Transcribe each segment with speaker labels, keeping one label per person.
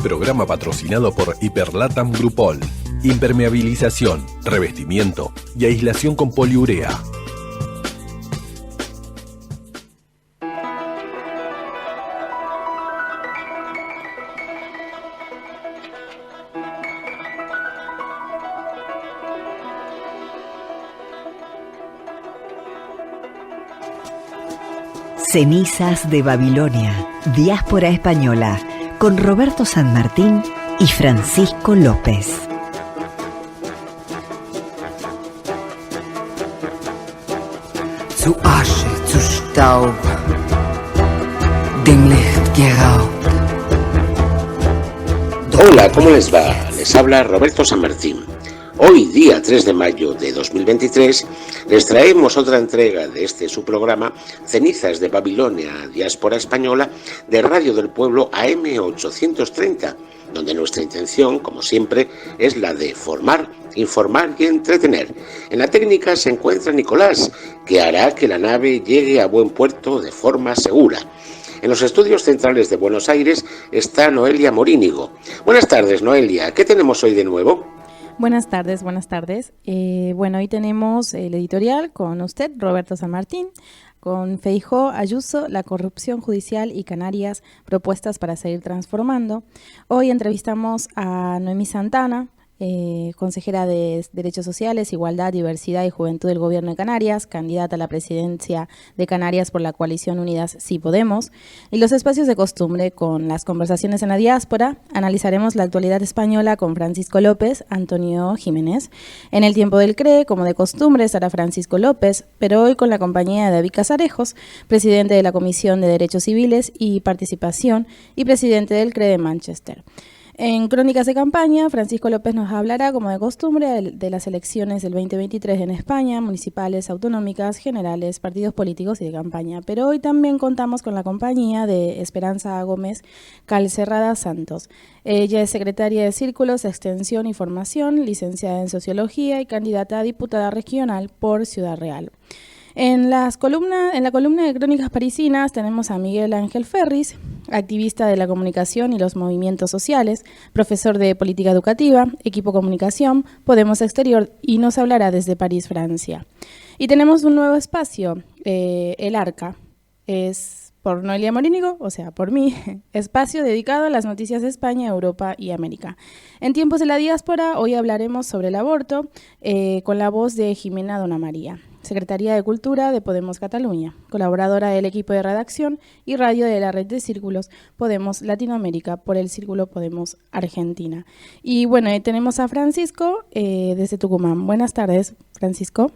Speaker 1: Programa patrocinado por Hiperlatam Grupol. Impermeabilización, revestimiento y aislación con poliurea.
Speaker 2: Cenizas de Babilonia, Diáspora Española, con Roberto San Martín y Francisco López.
Speaker 3: Zu Asche, zu Staub, dem Licht geraubt.
Speaker 4: Hola, ¿cómo les va? Les habla Roberto San Martín. Hoy, día 3 de mayo de 2023, les traemos otra entrega de su programa Cenizas de Babilonia, Diáspora Española, de Radio del Pueblo AM 830, donde nuestra intención, como siempre, es la de formar, informar y entretener. En la técnica se encuentra Nicolás, que hará que la nave llegue a buen puerto de forma segura. En los estudios centrales de Buenos Aires está Noelia Morínigo. Buenas tardes, Noelia. ¿Qué tenemos hoy de nuevo?
Speaker 5: Buenas tardes, buenas tardes. Bueno, hoy tenemos el editorial con usted, Roberto San Martín, con Feijóo, Ayuso, la corrupción judicial y Canarias, propuestas para seguir transformando. Hoy entrevistamos a Noemí Santana, consejera de Derechos Sociales, Igualdad, Diversidad y Juventud del Gobierno de Canarias, candidata a la presidencia de Canarias por la coalición Unidas Sí Podemos. Y los espacios de costumbre con las conversaciones en la diáspora, analizaremos la actualidad española con Francisco López, Antonio Jiménez. En el tiempo del CRE, como de costumbre, estará Francisco López, pero hoy con la compañía de David Casarejos, presidente de la Comisión de Derechos Civiles y Participación y presidente del CRE de Manchester. En Crónicas de Campaña, Francisco López nos hablará, como de costumbre, de las elecciones del 2023 en España, municipales, autonómicas, generales, partidos políticos y de campaña. Pero hoy también contamos con la compañía de Esperanza Gómez Calcerrada Santos. Ella es secretaria de Círculos, Extensión y Formación, licenciada en Sociología y candidata a diputada regional por Ciudad Real. En la columna de Crónicas Parisinas tenemos a Miguel Ángel Ferris, activista de la comunicación y los movimientos sociales, profesor de política educativa, equipo comunicación, Podemos Exterior, y nos hablará desde París, Francia. Y tenemos un nuevo espacio, El Arca, es por Noelia Morínigo, o sea, por mí, espacio dedicado a las noticias de España, Europa y América. En tiempos de la diáspora, hoy hablaremos sobre el aborto con la voz de Jimena Dona María, Secretaría de Cultura de Podemos Cataluña, colaboradora del equipo de redacción y radio de la red de círculos Podemos Latinoamérica por el Círculo Podemos Argentina. Y bueno, tenemos a Francisco desde Tucumán. Buenas tardes, Francisco.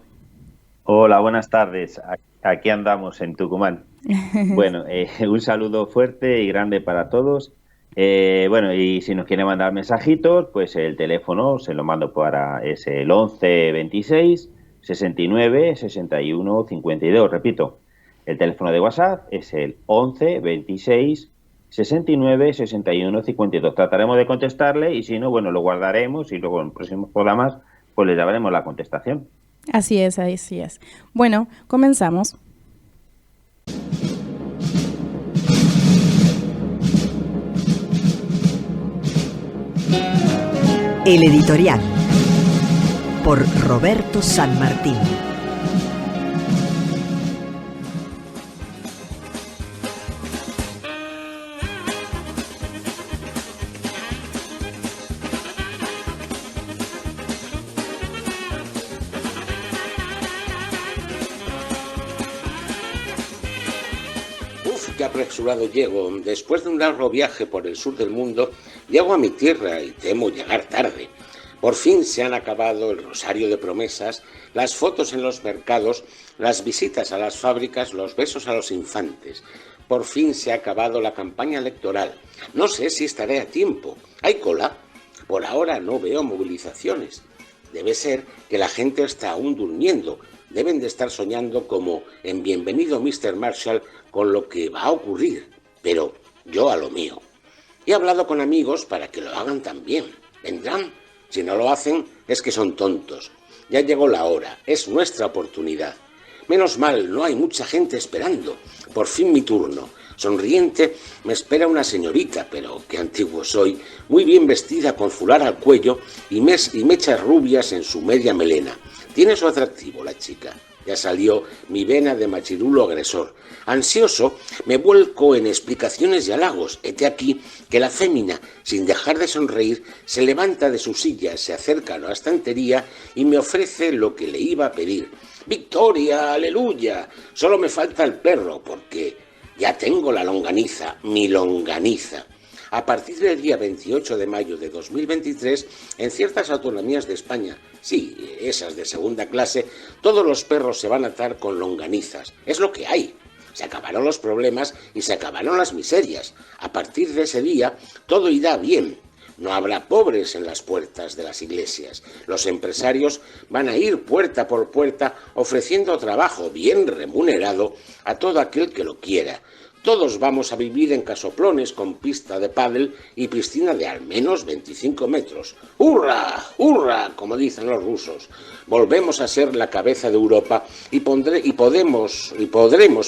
Speaker 6: Hola, buenas tardes. Aquí andamos en Tucumán. Bueno, un saludo fuerte y grande para todos. Bueno, y si nos quiere mandar mensajitos, pues el teléfono se lo mando es el 11 26 69 61 52. Repito, el teléfono de WhatsApp es el 11 26 69 61 52. Trataremos de contestarle y si no, bueno, lo guardaremos y luego en próximos programas pues le daremos la contestación.
Speaker 5: Así es, así es. Bueno, comenzamos.
Speaker 2: El editorial por Roberto San Martín.
Speaker 4: Qué apresurado llego. Después de un largo viaje por el sur del mundo, llego a mi tierra y temo llegar tarde. Por fin se han acabado el rosario de promesas, las fotos en los mercados, las visitas a las fábricas, los besos a los infantes. Por fin se ha acabado la campaña electoral. No sé si estaré a tiempo. ¿Hay cola? Por ahora no veo movilizaciones. Debe ser que la gente está aún durmiendo. Deben de estar soñando como en Bienvenido Mr. Marshall con lo que va a ocurrir. Pero yo a lo mío. He hablado con amigos para que lo hagan también. ¿Vendrán? Si no lo hacen, es que son tontos. Ya llegó la hora. Es nuestra oportunidad. Menos mal, no hay mucha gente esperando. Por fin mi turno. Sonriente me espera una señorita, pero qué antiguo soy, muy bien vestida con fular al cuello y mechas rubias en su media melena. Tiene su atractivo la chica. Ya salió mi vena de machirulo agresor. Ansioso, me vuelco en explicaciones y halagos. Hete aquí que la fémina, sin dejar de sonreír, se levanta de su silla, se acerca a la estantería y me ofrece lo que le iba a pedir. ¡Victoria! ¡Aleluya! Solo me falta el perro, porque ya tengo la longaniza, mi longaniza. A partir del día 28 de mayo de 2023, en ciertas autonomías de España, sí, esas de segunda clase, todos los perros se van a atar con longanizas. Es lo que hay. Se acabaron los problemas y se acabaron las miserias. A partir de ese día, todo irá bien. No habrá pobres en las puertas de las iglesias. Los empresarios van a ir puerta por puerta ofreciendo trabajo bien remunerado a todo aquel que lo quiera. Todos vamos a vivir en casoplones con pista de pádel y piscina de al menos 25 metros. ¡Hurra! ¡Hurra! Como dicen los rusos. Volvemos a ser la cabeza de Europa y podremos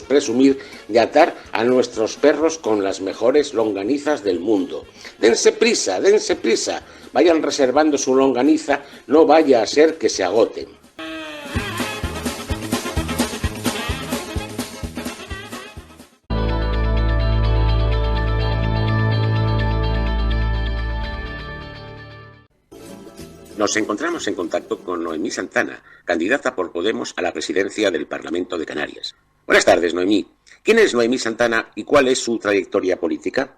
Speaker 4: presumir de atar a nuestros perros con las mejores longanizas del mundo. Dense prisa, dense prisa. Vayan reservando su longaniza, no vaya a ser que se agoten. Nos encontramos en contacto con Noemí Santana, candidata por Podemos a la presidencia del Parlamento de Canarias. Buenas tardes, Noemí. ¿Quién es Noemí Santana y cuál es su trayectoria política?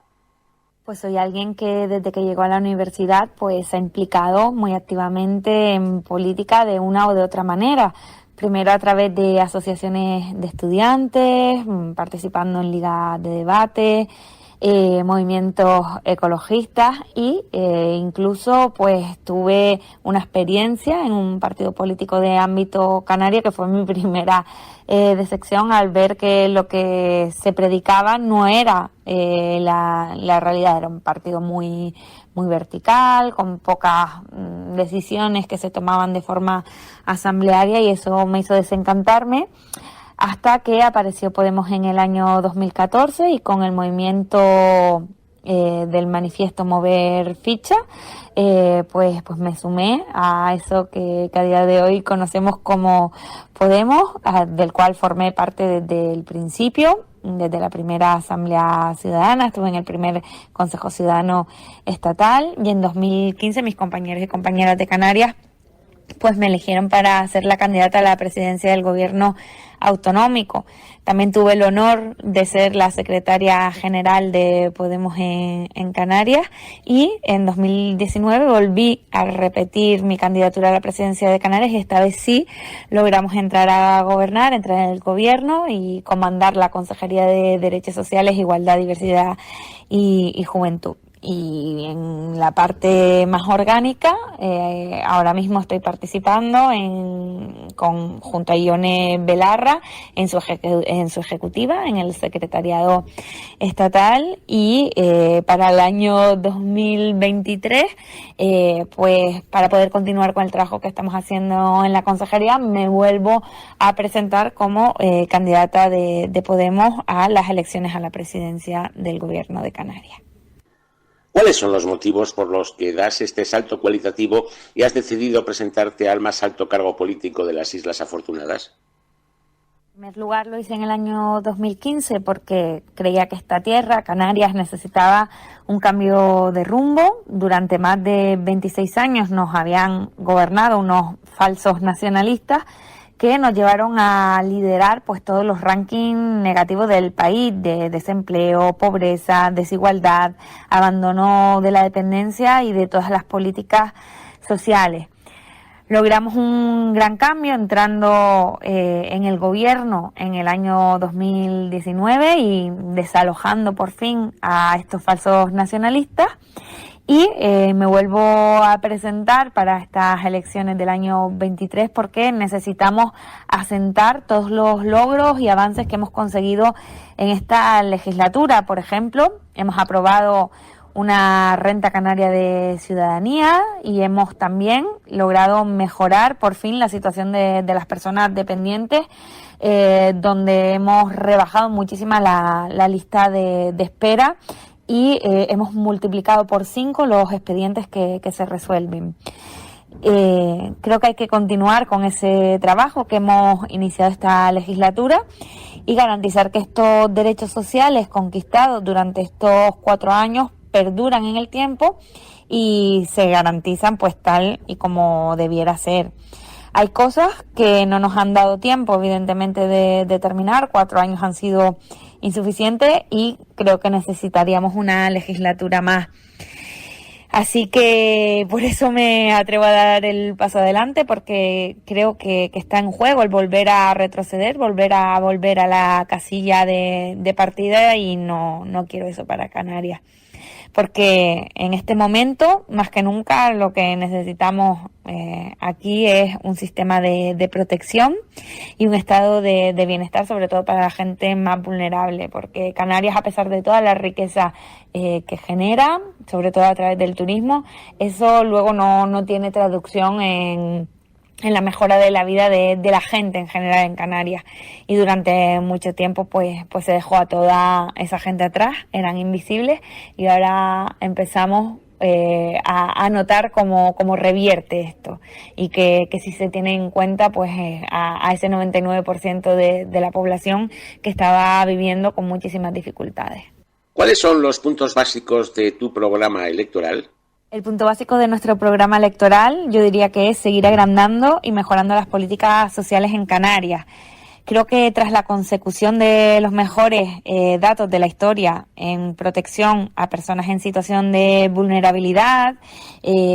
Speaker 7: Pues soy alguien que desde que llegó a la universidad pues se ha implicado muy activamente en política de una o de otra manera. Primero a través de asociaciones de estudiantes, participando en ligas de debate, movimientos ecologistas y incluso pues tuve una experiencia en un partido político de ámbito canario que fue mi primera decepción al ver que lo que se predicaba no era la realidad. Era un partido muy vertical, con pocas decisiones que se tomaban de forma asamblearia, y eso me hizo desencantarme. Hasta que apareció Podemos en el año 2014 y con el movimiento del manifiesto Mover Ficha, pues me sumé a eso que a día de hoy conocemos como Podemos, del cual formé parte desde el principio, desde la primera Asamblea Ciudadana. Estuve en el primer Consejo Ciudadano Estatal y en 2015 mis compañeros y compañeras de Canarias pues me eligieron para ser la candidata a la presidencia del gobierno autonómico. También tuve el honor de ser la secretaria general de Podemos en Canarias, y en 2019 volví a repetir mi candidatura a la presidencia de Canarias, y esta vez sí logramos entrar a gobernar, entrar en el gobierno y comandar la Consejería de Derechos Sociales, Igualdad, Diversidad y Juventud. Y en la parte más orgánica, ahora mismo estoy participando junto a Ione Belarra en su ejecutiva, en el secretariado estatal, y para el año 2023, pues para poder continuar con el trabajo que estamos haciendo en la consejería, me vuelvo a presentar como candidata de Podemos a las elecciones a la presidencia del gobierno de Canarias.
Speaker 4: ¿Cuáles son los motivos por los que das este salto cualitativo y has decidido presentarte al más alto cargo político de las Islas Afortunadas?
Speaker 7: En primer lugar lo hice en el año 2015 porque creía que esta tierra, Canarias, necesitaba un cambio de rumbo. Durante más de 26 años nos habían gobernado unos falsos nacionalistas que nos llevaron a liderar pues todos los rankings negativos del país, de desempleo, pobreza, desigualdad, abandono de la dependencia y de todas las políticas sociales. Logramos un gran cambio entrando en el gobierno en el año 2019 y desalojando por fin a estos falsos nacionalistas. Y me vuelvo a presentar para estas elecciones del año 23 porque necesitamos asentar todos los logros y avances que hemos conseguido en esta legislatura. Por ejemplo, hemos aprobado una renta canaria de ciudadanía y hemos también logrado mejorar por fin la situación de las personas dependientes donde hemos rebajado muchísima la lista de espera y hemos multiplicado por 5 los expedientes que se resuelven. Creo que hay que continuar con ese trabajo que hemos iniciado esta legislatura y garantizar que estos derechos sociales conquistados durante estos 4 años perduran en el tiempo y se garantizan pues tal y como debiera ser. Hay cosas que no nos han dado tiempo, evidentemente, de terminar. 4 años han sido insuficientes y creo que necesitaríamos una legislatura más. Así que por eso me atrevo a dar el paso adelante, porque creo que está en juego el volver a retroceder, volver a la casilla de partida, y no quiero eso para Canarias. Porque en este momento, más que nunca, lo que necesitamos aquí es un sistema de protección y un estado de bienestar, sobre todo para la gente más vulnerable, porque Canarias, a pesar de toda la riqueza que genera, sobre todo a través del turismo, eso luego no tiene traducción en la mejora de la vida de la gente en general en Canarias. Y durante mucho tiempo pues se dejó a toda esa gente atrás, eran invisibles, y ahora empezamos a notar cómo revierte esto, y que si se tiene en cuenta pues a ese 99% de la población que estaba viviendo con muchísimas dificultades.
Speaker 4: ¿Cuáles son los puntos básicos de tu programa electoral?
Speaker 7: El punto básico de nuestro programa electoral, yo diría que es seguir agrandando y mejorando las políticas sociales en Canarias. Creo que tras la consecución de los mejores datos de la historia en protección a personas en situación de vulnerabilidad,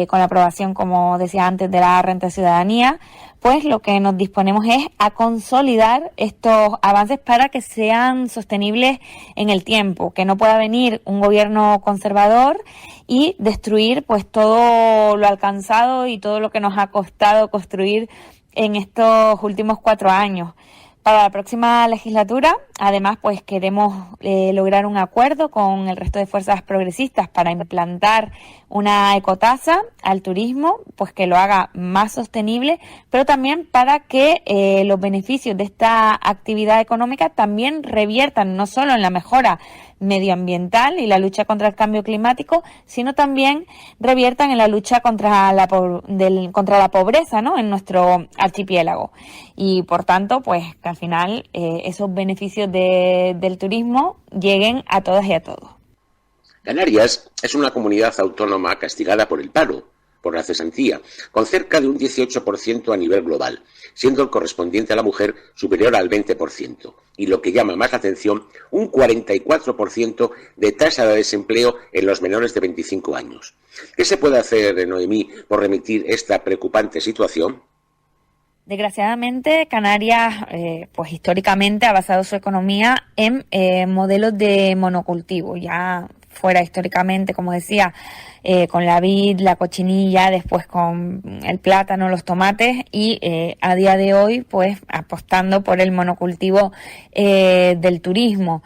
Speaker 7: con la aprobación, como decía antes, de la renta de ciudadanía, pues lo que nos disponemos es a consolidar estos avances para que sean sostenibles en el tiempo, que no pueda venir un gobierno conservador y destruir pues todo lo alcanzado y todo lo que nos ha costado construir en estos últimos 4 años. Para la próxima legislatura, además, pues queremos lograr un acuerdo con el resto de fuerzas progresistas para implantar una ecotasa al turismo, pues que lo haga más sostenible, pero también para que los beneficios de esta actividad económica también reviertan no solo en la mejora medioambiental y la lucha contra el cambio climático, sino también reviertan en la lucha contra la pobreza, ¿no?, en nuestro archipiélago. Y por tanto, pues que al final esos beneficios del turismo lleguen a todas y a todos.
Speaker 4: Canarias es una comunidad autónoma castigada por el paro, por la cesantía, con cerca de un 18% a nivel global, siendo el correspondiente a la mujer superior al 20%, y lo que llama más la atención, un 44% de tasa de desempleo en los menores de 25 años. ¿Qué se puede hacer, Noemí, por remitir esta preocupante situación?
Speaker 7: Desgraciadamente, Canarias, pues históricamente ha basado su economía en modelos de monocultivo, ya fuera históricamente, como decía, con la vid, la cochinilla, después con el plátano, los tomates, y a día de hoy pues apostando por el monocultivo del turismo.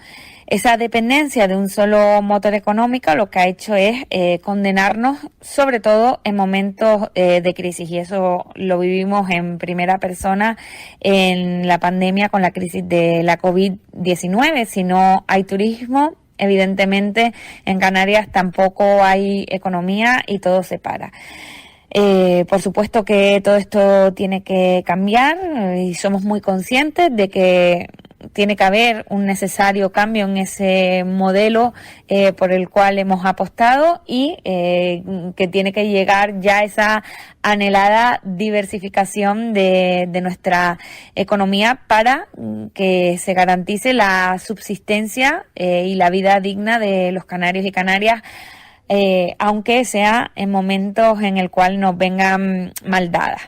Speaker 7: Esa dependencia de un solo motor económico lo que ha hecho es condenarnos, sobre todo en momentos de crisis, y eso lo vivimos en primera persona en la pandemia con la crisis de la COVID-19. Si no hay turismo, evidentemente en Canarias tampoco hay economía y todo se para. Por supuesto que todo esto tiene que cambiar y somos muy conscientes de que tiene que haber un necesario cambio en ese modelo por el cual hemos apostado, y que tiene que llegar ya esa anhelada diversificación de nuestra economía para que se garantice la subsistencia y la vida digna de los canarios y canarias, aunque sea en momentos en el cual nos vengan mal dadas.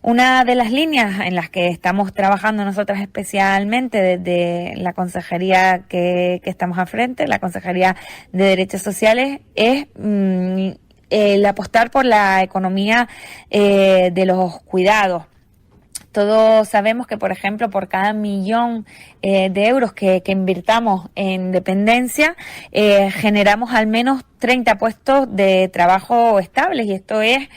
Speaker 7: Una de las líneas en las que estamos trabajando nosotras especialmente desde la consejería que estamos al frente, la Consejería de Derechos Sociales, es el apostar por la economía de los cuidados. Todos sabemos que, por ejemplo, por cada 1 millón de euros que invirtamos en dependencia, generamos al menos 30 puestos de trabajo estables, y esto es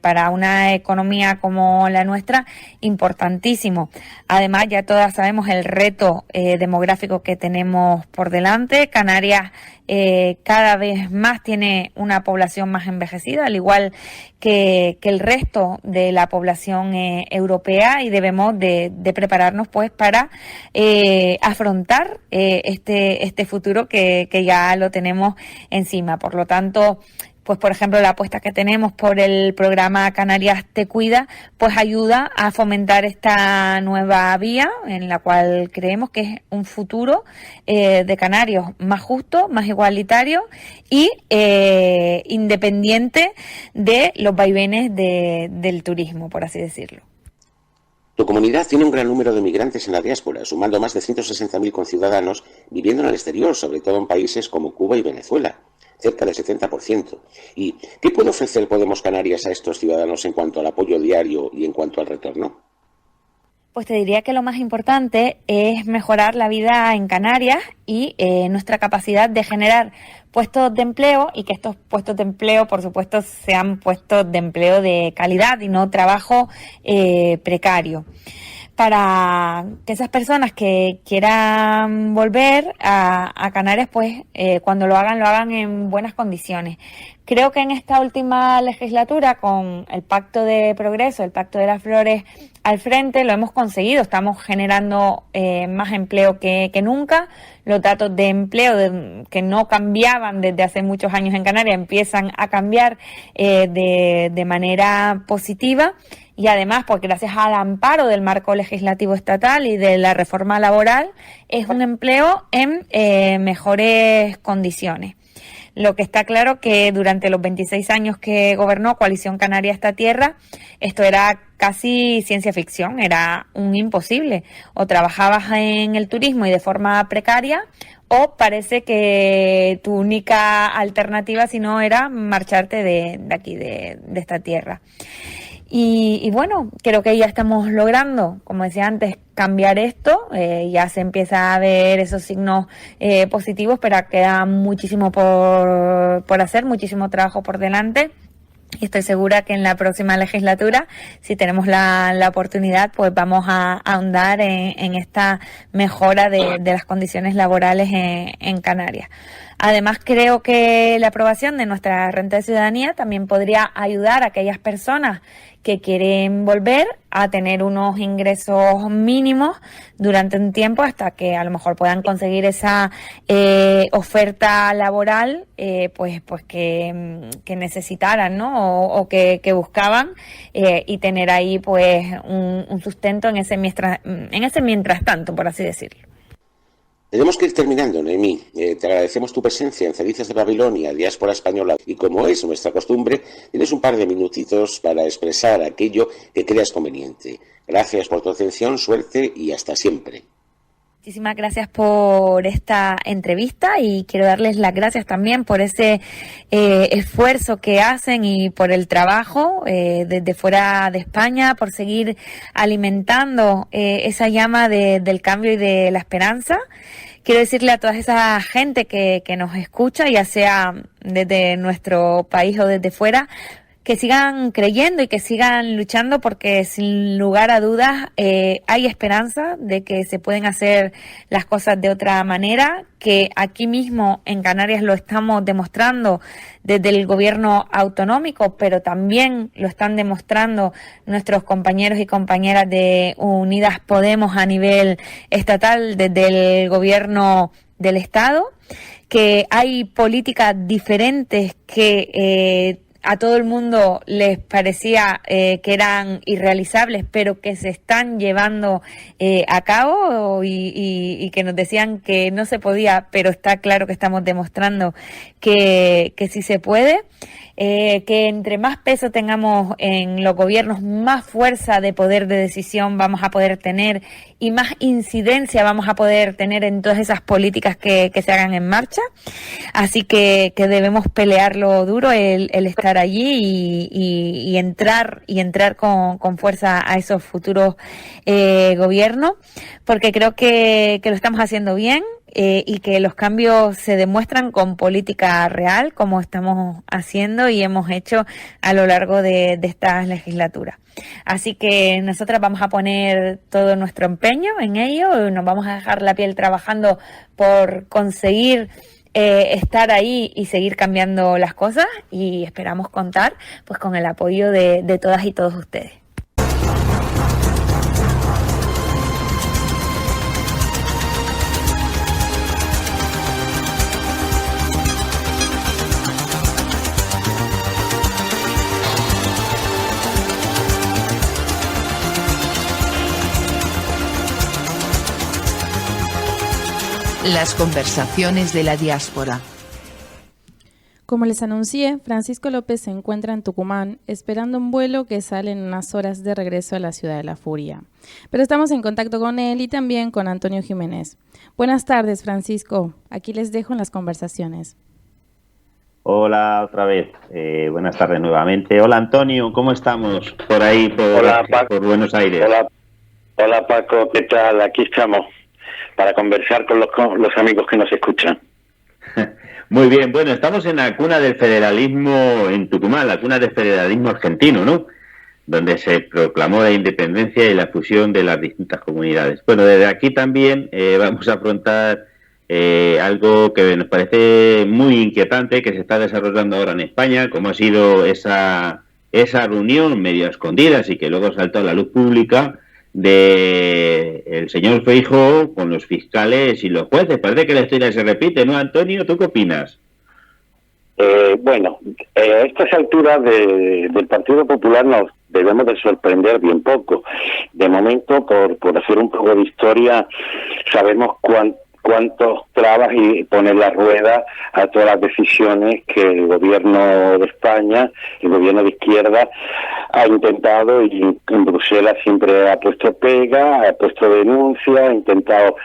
Speaker 7: para una economía como la nuestra importantísimo. Además, ya todas sabemos el reto demográfico que tenemos por delante. Canarias cada vez más tiene una población más envejecida, al igual que el resto de la población europea, y debemos de prepararnos pues para afrontar este futuro que ya lo tenemos encima. Por lo tanto, pues por ejemplo, la apuesta que tenemos por el programa Canarias Te Cuida, pues ayuda a fomentar esta nueva vía en la cual creemos que es un futuro de Canarios más justo, más igualitario y independiente de los vaivenes del turismo, por así decirlo.
Speaker 4: Tu comunidad tiene un gran número de migrantes en la diáspora, sumando más de 160.000 conciudadanos viviendo en el exterior, sobre todo en países como Cuba y Venezuela, cerca del 70%. ¿Y qué puede ofrecer Podemos Canarias a estos ciudadanos en cuanto al apoyo diario y en cuanto al retorno?
Speaker 7: Pues te diría que lo más importante es mejorar la vida en Canarias y nuestra capacidad de generar puestos de empleo, y que estos puestos de empleo, por supuesto, sean puestos de empleo de calidad y no trabajo precario. Para que esas personas que quieran volver a Canarias, pues cuando lo hagan en buenas condiciones. Creo que en esta última legislatura, con el Pacto de Progreso, el Pacto de las Flores al frente, lo hemos conseguido. Estamos generando más empleo que nunca. Los datos de empleo que no cambiaban desde hace muchos años en Canarias empiezan a cambiar de manera positiva. Y además, pues gracias al amparo del marco legislativo estatal y de la reforma laboral, es un empleo en mejores condiciones. Lo que está claro que durante los 26 años que gobernó Coalición Canaria esta tierra, esto era casi ciencia ficción, era un imposible. O trabajabas en el turismo y de forma precaria, o parece que tu única alternativa, si no, era marcharte de aquí, de esta tierra. Y bueno, creo que ya estamos logrando, como decía antes, cambiar esto. Ya se empieza a ver esos signos positivos, pero queda muchísimo por hacer, muchísimo trabajo por delante. Y estoy segura que en la próxima legislatura, si tenemos la oportunidad, pues vamos a ahondar en esta mejora de las condiciones laborales en Canarias. Además, creo que la aprobación de nuestra renta de ciudadanía también podría ayudar a aquellas personas que quieren volver a tener unos ingresos mínimos durante un tiempo hasta que a lo mejor puedan conseguir esa oferta laboral pues que necesitaran, ¿no? O que buscaban, y tener ahí pues un sustento en ese mientras tanto, por así decirlo.
Speaker 4: Tenemos que ir terminando, Noemí. Te agradecemos tu presencia en Cericios de Babilonia, Diáspora Española, y como es nuestra costumbre, tienes un par de minutitos para expresar aquello que creas conveniente. Gracias por tu atención, suerte y hasta siempre.
Speaker 7: Muchísimas gracias por esta entrevista, y quiero darles las gracias también por ese esfuerzo que hacen y por el trabajo desde fuera de España, por seguir alimentando esa llama del cambio y de la esperanza. Quiero decirle a toda esa gente que nos escucha, ya sea desde nuestro país o desde fuera, que sigan creyendo y que sigan luchando, porque sin lugar a dudas hay esperanza de que se pueden hacer las cosas de otra manera, que aquí mismo en Canarias lo estamos demostrando desde el gobierno autonómico, pero también lo están demostrando nuestros compañeros y compañeras de Unidas Podemos a nivel estatal, desde el gobierno del Estado, que hay políticas diferentes que a todo el mundo les parecía que eran irrealizables, pero que se están llevando a cabo, y que nos decían que no se podía, pero está claro que estamos demostrando que sí se puede. Que entre más peso tengamos en los gobiernos, más fuerza de poder de decisión vamos a poder tener, y más incidencia vamos a poder tener en todas esas políticas que se hagan en marcha. Así que debemos pelearlo duro, el estar allí y entrar con fuerza a esos futuros gobiernos, porque creo que lo estamos haciendo bien. Y que los cambios se demuestran con política real, como estamos haciendo y hemos hecho a lo largo de esta legislatura. Así que nosotras vamos a poner todo nuestro empeño en ello, nos vamos a dejar la piel trabajando por conseguir estar ahí y seguir cambiando las cosas, y esperamos contar pues con el apoyo de todas y todos ustedes.
Speaker 8: Las conversaciones de la diáspora.
Speaker 5: Como les anuncié, Francisco López se encuentra en Tucumán esperando un vuelo que sale en unas horas de regreso a la Ciudad de la Furia. Pero estamos en contacto con él y también con Antonio Jiménez. Buenas tardes, Francisco. Aquí les dejo en las conversaciones.
Speaker 6: Hola, otra vez. Buenas tardes nuevamente. Hola, Antonio. ¿Cómo estamos por ahí, por Buenos Aires?
Speaker 9: Hola, Paco. ¿Qué tal? Aquí estamos para conversar con los amigos que nos escuchan.
Speaker 6: Muy bien, bueno, estamos en la cuna del federalismo en Tucumán, la cuna del federalismo argentino, ¿no? Donde se proclamó la independencia y la fusión de las distintas comunidades. Bueno, desde aquí también vamos a afrontar algo que nos parece muy inquietante, que se está desarrollando ahora en España, como ha sido esa reunión medio escondida y que luego saltó a la luz pública, de el señor Feijóo con los fiscales y los jueces. Parece que la historia se repite, ¿no, Antonio? ¿Tú qué opinas?
Speaker 9: Bueno, a estas alturas del Partido Popular nos debemos de sorprender bien poco. De momento, por hacer un poco de historia, sabemos cuántos trabas y poner la rueda a todas las decisiones que el gobierno de España, el gobierno de izquierda, ha intentado, y en Bruselas siempre ha puesto pega, ha puesto denuncia, ha intentado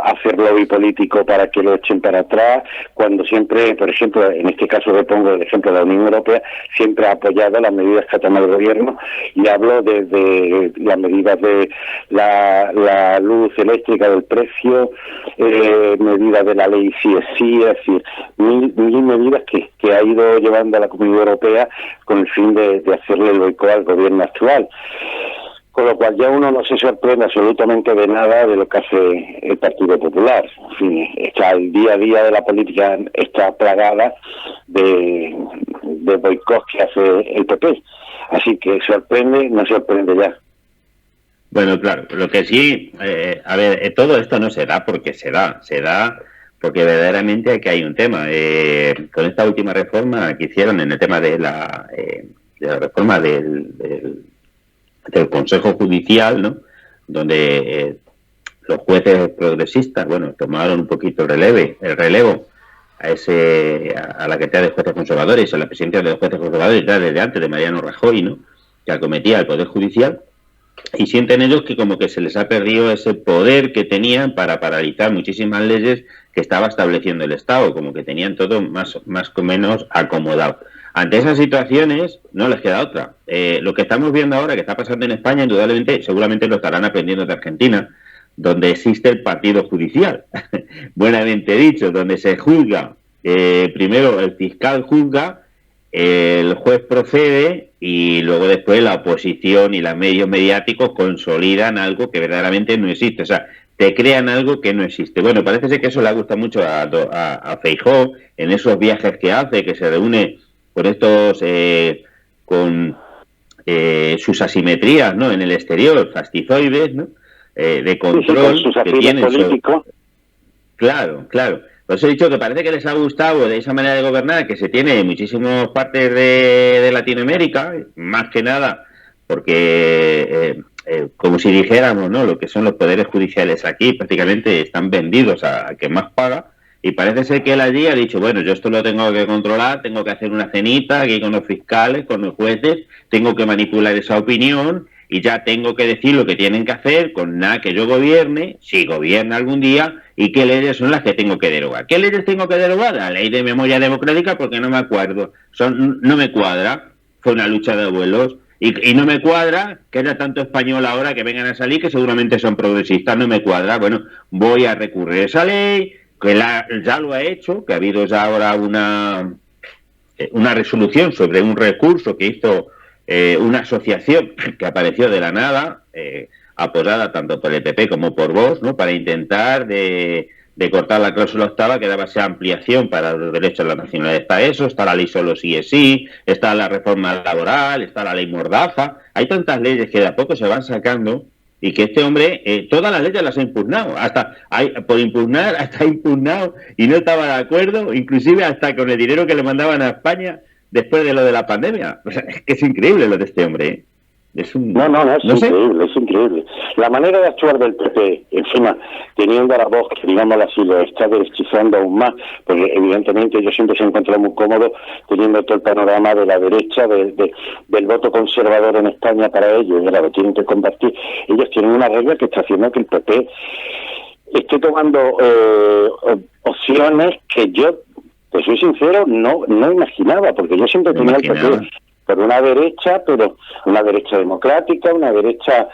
Speaker 9: hacer lobby político para que lo echen para atrás, cuando siempre, por ejemplo, en este caso le pongo el ejemplo de la Unión Europea, siempre ha apoyado las medidas que ha tomado el gobierno, y hablo desde las medidas de la luz eléctrica, del precio, medidas de la ley sí es decir, mil medidas que ha ido llevando a la Comunidad Europea con el fin de hacerle el boicot al gobierno actual. Con lo cual ya uno no se sorprende absolutamente de nada de lo que hace el Partido Popular. En fin, el día a día de la política está plagada de boicot que hace el PP. Así que sorprende, no sorprende ya.
Speaker 6: Bueno, claro, lo que sí, todo esto no se da porque se da porque verdaderamente aquí hay un tema. Con esta última reforma que hicieron en el tema de la reforma del Consejo Judicial, ¿no? Donde los jueces progresistas, bueno, tomaron un poquito el relevo a la cantidad de jueces conservadores, a la presidencia de los jueces conservadores ya desde antes de Mariano Rajoy, ¿no? Que acometía el Poder Judicial. Y sienten ellos que como que se les ha perdido ese poder que tenían para paralizar muchísimas leyes que estaba estableciendo el Estado, como que tenían todo más o menos acomodado. Ante esas situaciones no les queda otra. Lo que estamos viendo ahora, que está pasando en España, indudablemente, seguramente lo estarán aprendiendo de Argentina, donde existe el partido judicial, buenamente dicho, donde se juzga, primero el fiscal juzga, el juez procede y luego después la oposición y los medios mediáticos consolidan algo que verdaderamente no existe. O sea, te crean algo que no existe. Bueno, parece ser que eso le gusta mucho a Feijóo en esos viajes que hace, que se reúne con estos, con sus asimetrías, ¿no? En el exterior, fastizoides, ¿no? De control, sí, que tienen. Claro. Por eso he dicho que parece que les ha gustado de esa manera de gobernar que se tiene en muchísimas partes de Latinoamérica, más que nada porque, como si dijéramos, ¿no? Lo que son los poderes judiciales aquí prácticamente están vendidos a quien más paga, y parece ser que él allí ha dicho, bueno, yo esto lo tengo que controlar, tengo que hacer una cenita aquí con los fiscales, con los jueces, tengo que manipular esa opinión y ya tengo que decir lo que tienen que hacer con nada que yo gobierne, si gobierna algún día, y qué leyes son las que tengo que derogar. ¿Qué leyes tengo que derogar? La ley de memoria democrática, porque no me acuerdo, no me cuadra, fue una lucha de abuelos, y no me cuadra que haya tanto español ahora que vengan a salir, que seguramente son progresistas, no me cuadra. Bueno, voy a recurrir a esa ley, que ya lo ha hecho, que ha habido ya ahora una resolución sobre un recurso que hizo una asociación que apareció de la nada, apoyada tanto por el PP como por Vox, ¿no?, para intentar de cortar la cláusula octava que daba esa ampliación para los derechos de la nacionalidad. Está eso, está la ley solo sí es sí, está la reforma laboral, está la ley Mordaza. Hay tantas leyes que de a poco se van sacando y que este hombre, todas las leyes las ha impugnado, hasta ha impugnado y no estaba de acuerdo, inclusive hasta con el dinero que le mandaban a España después de lo de la pandemia. O sea, es que es increíble lo de este hombre, ¿eh? Es
Speaker 9: increíble. La manera de actuar del PP, encima, teniendo a la Vox, que digámoslo así, lo está derechizando aún más, porque evidentemente ellos siempre se encuentran muy cómodos teniendo todo el panorama de la derecha, del voto conservador en España para ellos, y ahora lo tienen que combatir. Ellos tienen una regla que está haciendo que el PP esté tomando opciones que yo, pues soy sincero, no imaginaba, porque yo siempre tenía el PP por una derecha, pero una derecha democrática, una derecha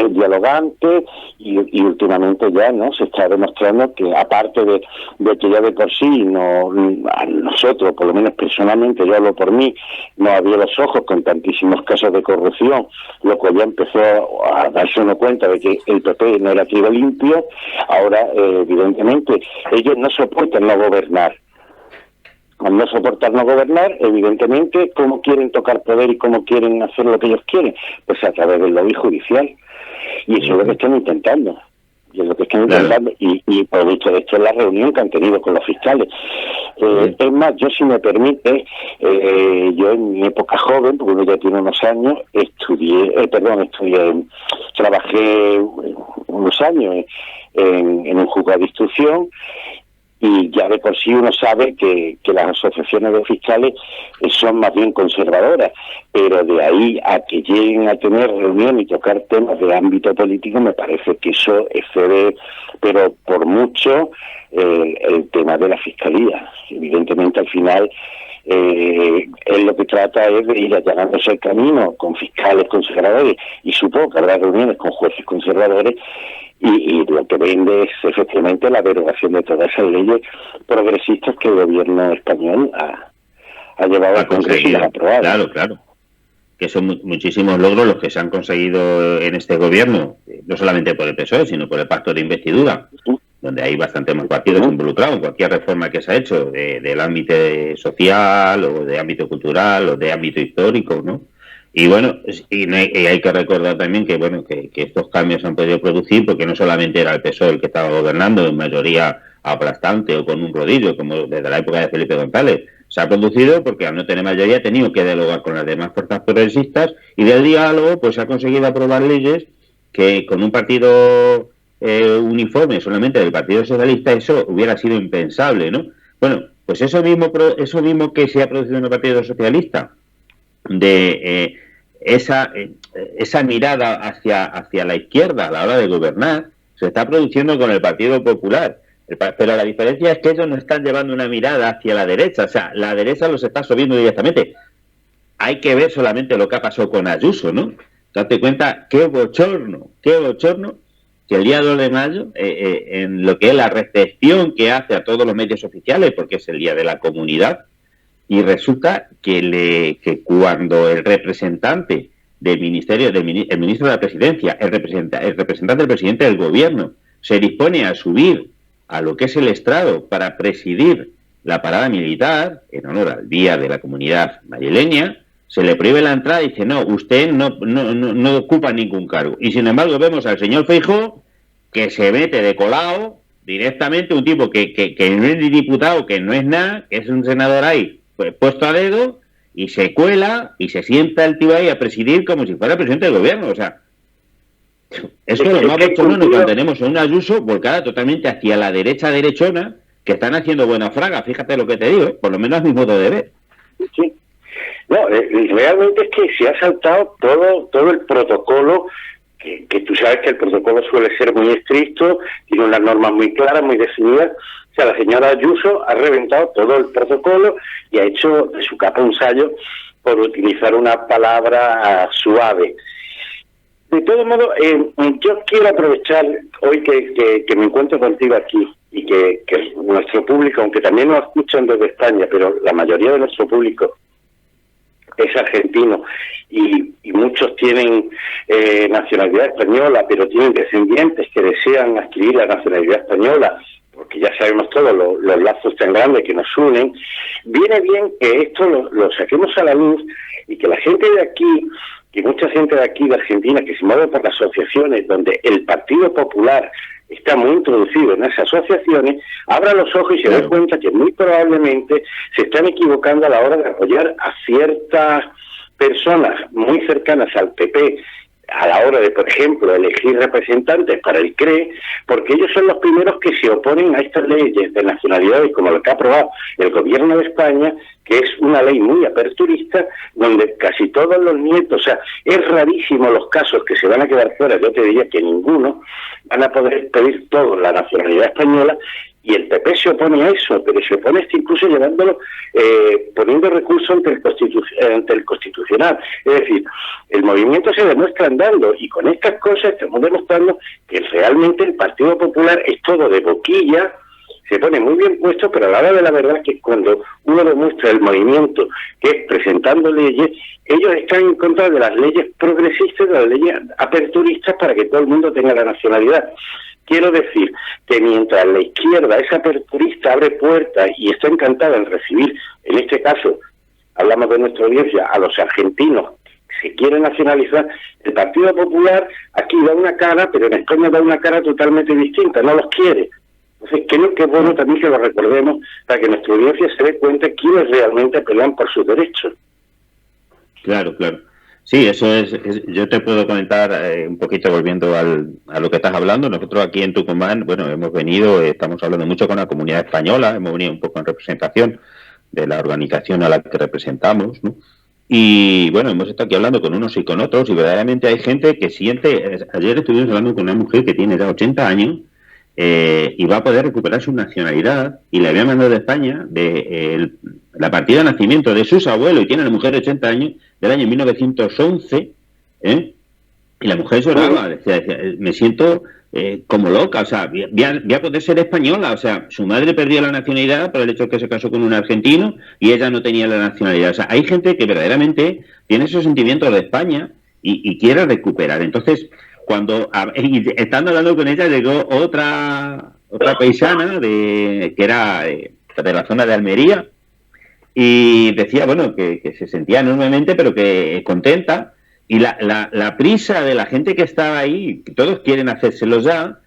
Speaker 9: dialogante, y últimamente ya no se está demostrando que, aparte de que ya de por sí a nosotros, por lo menos personalmente, yo hablo por mí, no había los ojos con tantísimos casos de corrupción, lo cual ya empezó a darse uno cuenta de que el PP no era trigo limpio. Ahora evidentemente ellos no soportan no gobernar. Al no soportar no gobernar, evidentemente, ¿cómo quieren tocar poder y cómo quieren hacer lo que ellos quieren? Pues a través del lobby judicial. Y eso es lo que están intentando. Y por dicho de esto es la reunión que han tenido con los fiscales. Es más, yo, si me permite, yo en mi época joven, porque uno ya tiene unos años, trabajé unos años en un juzgado de instrucción. Y ya de por sí uno sabe que las asociaciones de fiscales son más bien conservadoras, pero de ahí a que lleguen a tener reunión y tocar temas de ámbito político, me parece que eso excede, pero por mucho, el tema de la fiscalía. Evidentemente, al final, él lo que trata es de ir allanándose el camino con fiscales conservadores, y supongo que habrá reuniones con jueces conservadores, y lo que vende es efectivamente la derogación de todas esas leyes progresistas que el gobierno español ha llevado al Congreso y ha aprobado.
Speaker 6: Claro. Que son muchísimos logros los que se han conseguido en este gobierno, no solamente por el PSOE, sino por el pacto de investidura, donde hay bastante más partidos involucrados en cualquier reforma que se ha hecho del ámbito social, o de ámbito cultural, o de ámbito histórico, ¿no? Y bueno, y hay que recordar también que estos cambios se han podido producir porque no solamente era el PSOE el que estaba gobernando en mayoría aplastante o con un rodillo, como desde la época de Felipe González. Se ha producido porque, al no tener mayoría, ha tenido que dialogar con las demás fuerzas progresistas, y del diálogo pues se ha conseguido aprobar leyes que, con un partido uniforme solamente del Partido Socialista, eso hubiera sido impensable, ¿no? Bueno, pues eso mismo que se ha producido en el Partido Socialista, de esa mirada hacia la izquierda a la hora de gobernar, se está produciendo con el Partido Popular. Pero la diferencia es que ellos no están llevando una mirada hacia la derecha, o sea, la derecha los está subiendo directamente. Hay que ver solamente lo que ha pasado con Ayuso, ¿no? Date cuenta, qué bochorno, que el día 2 de mayo, en lo que es la recepción que hace a todos los medios oficiales, porque es el Día de la Comunidad, y resulta que cuando el representante del ministerio, el ministro de la Presidencia, el representante del presidente del gobierno, se dispone a subir a lo que es el estrado para presidir la parada militar en honor al Día de la Comunidad Madrileña, se le prohíbe la entrada y dice: no, usted no ocupa ningún cargo. Y sin embargo vemos al señor Feijóo que se mete de colado directamente, un tipo que no es ni diputado, que no es nada, que es un senador ahí pues puesto a dedo, y se cuela y se sienta el tío ahí a presidir como si fuera presidente del gobierno. O sea, eso es lo más bochorno cuando tenemos a una Ayuso volcada totalmente hacia la derecha derechona, que están haciendo buena fraga. Fíjate lo que te digo, por lo menos a mi modo de ver.
Speaker 9: Sí. No, realmente es que se ha saltado todo el protocolo, que tú sabes que el protocolo suele ser muy estricto, tiene unas normas muy claras, muy definidas. O sea, la señora Ayuso ha reventado todo el protocolo y ha hecho de su capa un sallo por utilizar una palabra suave. De todo modo, yo quiero aprovechar hoy que me encuentro contigo aquí y que nuestro público, aunque también nos escuchan desde España, pero la mayoría de nuestro público es argentino y muchos tienen nacionalidad española, pero tienen descendientes que desean adquirir la nacionalidad española, porque ya sabemos todos los lazos tan grandes que nos unen. Viene bien que esto lo saquemos a la luz y que la gente de aquí, que mucha gente de aquí de Argentina que se mueve por las asociaciones donde el Partido Popular está muy introducido en esas asociaciones, abra los ojos y se dé cuenta que muy probablemente se están equivocando a la hora de apoyar a ciertas personas muy cercanas al PP a la hora de, por ejemplo, elegir representantes para el CRE, porque ellos son los primeros que se oponen a estas leyes de nacionalidades como la que ha aprobado el gobierno de España, que es una ley muy aperturista, donde casi todos los nietos, o sea, es rarísimo los casos que se van a quedar fuera, yo te diría que ninguno, van a poder pedir todos la nacionalidad española, y el PP se opone a eso, pero se opone esto incluso llevándolo, poniendo recurso ante el Constitucional. Es decir, el movimiento se demuestra andando, y con estas cosas estamos demostrando que realmente el Partido Popular es todo de boquilla, se pone muy bien puesto, pero a la hora de la verdad que cuando uno demuestra el movimiento, que es presentando leyes, ellos están en contra de las leyes progresistas, de las leyes aperturistas para que todo el mundo tenga la nacionalidad. Quiero decir que mientras la izquierda es aperturista, abre puertas y está encantada en recibir, en este caso, hablamos de nuestra audiencia, a los argentinos que se quieren nacionalizar, el Partido Popular aquí da una cara, pero en España da una cara totalmente distinta, no los quiere. Entonces creo que es bueno también que lo recordemos para que nuestra audiencia se dé cuenta quiénes realmente pelean por sus derechos.
Speaker 6: Claro, claro. Sí, eso es yo te puedo comentar un poquito volviendo a lo que estás hablando. Nosotros aquí en Tucumán, bueno, hemos venido, estamos hablando mucho con la comunidad española, hemos venido un poco en representación de la organización a la que representamos, ¿no? Y bueno, hemos estado aquí hablando con unos y con otros y verdaderamente hay gente que siente, ayer estuvimos hablando con una mujer que tiene ya 80 años y va a poder recuperar su nacionalidad y le había mandado de España la partida de nacimiento de sus abuelos y tiene la mujer de 80 años del año 1911 y la mujer lloraba, decía, me siento como loca, o sea, voy a poder ser española, o sea, su madre perdió la nacionalidad por el hecho de que se casó con un argentino y ella no tenía la nacionalidad, o sea, hay gente que verdaderamente tiene esos sentimientos de España y quiere recuperar. Entonces estando hablando con ella llegó otra paisana que era de la zona de Almería y decía, bueno, que se sentía enormemente pero que contenta y la prisa de la gente que estaba ahí, que todos quieren hacérselo ya,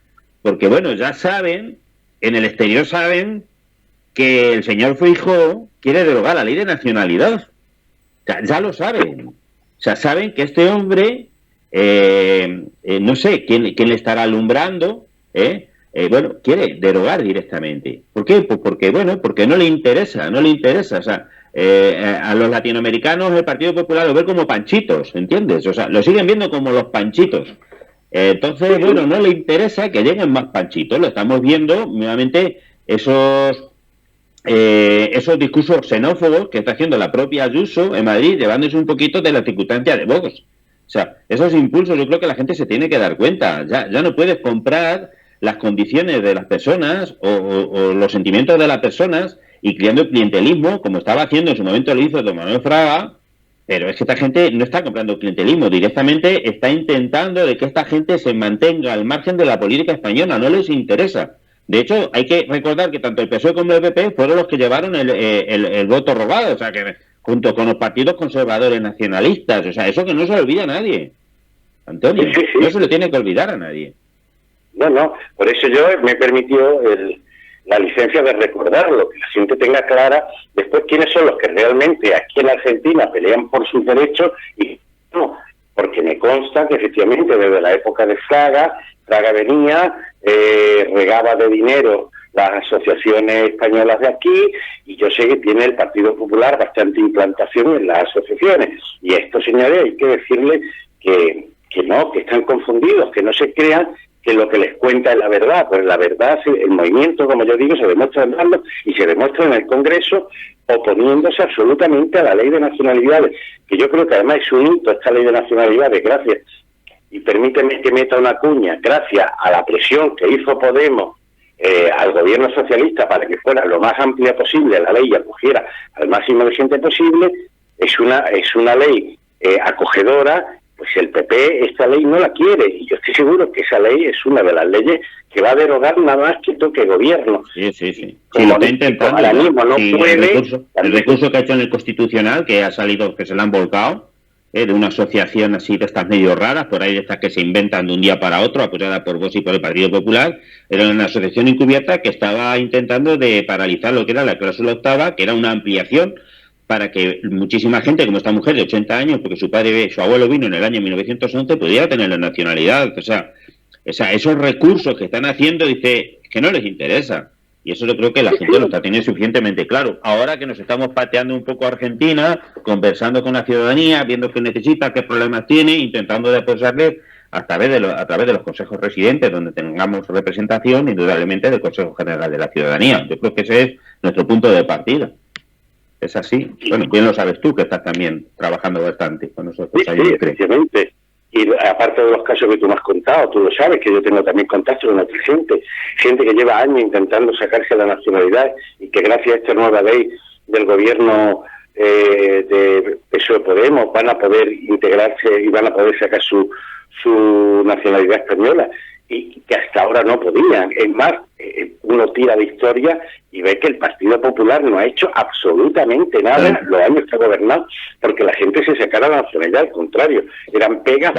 Speaker 6: porque bueno, ya saben, en el exterior saben que el señor Feijóo quiere derogar la ley de nacionalidad, o sea, ya lo saben, o sea, saben que este hombre no sé quién le estará alumbrando, bueno, quiere derogar directamente. ¿Por qué? Pues porque no le interesa, o sea, a los latinoamericanos el Partido Popular lo ve como panchitos, ¿entiendes? O sea, lo siguen viendo como los panchitos. Entonces, bueno, no le interesa que lleguen más panchitos, lo estamos viendo nuevamente esos discursos xenófobos que está haciendo la propia Ayuso en Madrid, llevándose un poquito de la circunstancia de Vox. O sea, esos impulsos yo creo que la gente se tiene que dar cuenta. Ya no puedes comprar las condiciones de las personas o los sentimientos de las personas y creando el clientelismo, como estaba haciendo en su momento lo hizo don Manuel Fraga, pero es que esta gente no está comprando clientelismo, directamente está intentando de que esta gente se mantenga al margen de la política española, no les interesa. De hecho, hay que recordar que tanto el PSOE como el PP fueron los que llevaron el voto robado, o sea que junto con los partidos conservadores nacionalistas, o sea, eso que no se le olvida a nadie, Antonio, sí. No se le tiene que olvidar a nadie.
Speaker 9: No, por eso yo me permitió la licencia de recordarlo, que la gente tenga clara después quiénes son los que realmente aquí en Argentina pelean por sus derechos y no, porque me consta que efectivamente desde la época de Fraga venía, regaba de dinero las asociaciones españolas de aquí, y yo sé que tiene el Partido Popular bastante implantación en las asociaciones. Y a estos señores hay que decirles que no, que están confundidos, que no se crean que lo que les cuenta es la verdad. Pues la verdad, el movimiento, como yo digo, se demuestra andando y se demuestra en el Congreso oponiéndose absolutamente a la ley de nacionalidades, que yo creo que además es un hito esta ley de nacionalidades, gracias, y permíteme que meta una cuña, gracias a la presión que hizo Podemos al gobierno socialista para que fuera lo más amplia posible la ley y acogiera al máximo de gente posible, es una ley acogedora. Pues el PP esta ley no la quiere, y yo estoy seguro que esa ley es una de las leyes que va a derogar nada más que toque gobierno.
Speaker 6: Sí, lo está intentando.
Speaker 9: Ahora mismo no puede...
Speaker 6: El recurso que ha hecho en el Constitucional, que ha salido, que se le han volcado, de una asociación así de estas medio raras, por ahí de estas que se inventan de un día para otro, apoyada por Vox y por el Partido Popular, era una asociación encubierta que estaba intentando de paralizar lo que era la cláusula octava, que era una ampliación para que muchísima gente, como esta mujer de 80 años, porque su abuelo vino en el año 1911, pudiera tener la nacionalidad. O sea, esos recursos que están haciendo, dice, que no les interesa. Y eso yo creo que la gente lo está teniendo suficientemente claro. Ahora que nos estamos pateando un poco a Argentina, conversando con la ciudadanía, viendo qué necesita, qué problemas tiene, intentando deposarle a través de los consejos residentes, donde tengamos representación, indudablemente, del Consejo General de la Ciudadanía. Yo creo que ese es nuestro punto de partida. Es así. Bueno, bien lo sabes tú, que estás también trabajando bastante con nosotros.
Speaker 9: Sí, efectivamente. Y aparte de los casos que tú me has contado, tú lo sabes, que yo tengo también contacto con otra gente que lleva años intentando sacarse la nacionalidad y que gracias a esta nueva ley del gobierno de PSOE Podemos van a poder integrarse y van a poder sacar su nacionalidad española, y que hasta ahora no podían. Es más, uno tira de historia y ve que el Partido Popular no ha hecho absolutamente nada los años que ha gobernado porque la gente se sacara la nacionalidad. Al contrario, eran pegas.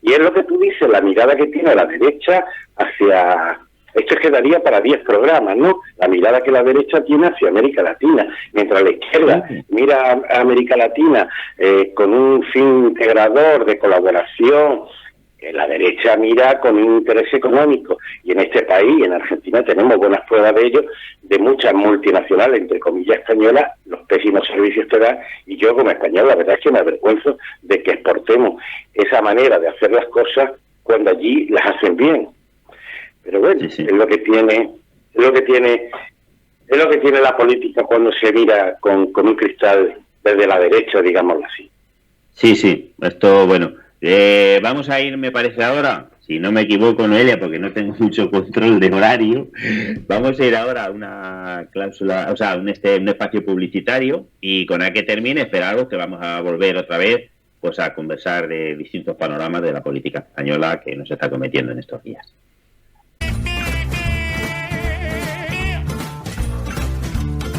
Speaker 9: Y es lo que tú dices, la mirada que tiene la derecha hacia... Esto quedaría para 10 programas, ¿no? La mirada que la derecha tiene hacia América Latina, mientras la izquierda mira a América Latina con un fin integrador de colaboración. La derecha mira con un interés económico, y en este país, en Argentina, tenemos buenas pruebas de ello, de muchas multinacionales, entre comillas españolas, los pésimos servicios que dan, y yo como español la verdad es que me avergüenzo de que exportemos esa manera de hacer las cosas cuando allí las hacen bien. Pero bueno, es lo que tiene la política cuando se mira con un cristal desde la derecha, digámoslo así.
Speaker 6: Sí, esto, bueno... vamos a ir, me parece ahora, si no me equivoco, Noelia, porque no tengo mucho control de horario, vamos a ir ahora a una cláusula, o sea, un espacio publicitario, y con el que termine, esperaros que vamos a volver otra vez pues a conversar de distintos panoramas de la política española que nos está cometiendo en estos días.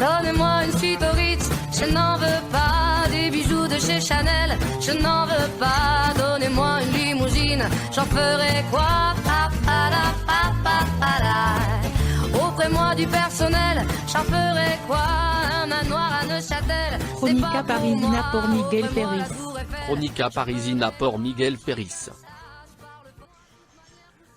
Speaker 10: Donnez-moi une suite au Ritz, je n'en veux pas. Des bijoux de chez Chanel, je n'en veux pas. Donnez-moi une limousine, j'en ferai quoi? Offrez-moi du personnel, j'en ferai quoi? Un manoir à Neuchâtel.
Speaker 5: Crónica parisina por Miguel Ferris.
Speaker 11: Crónica parisina por Miguel Ferris.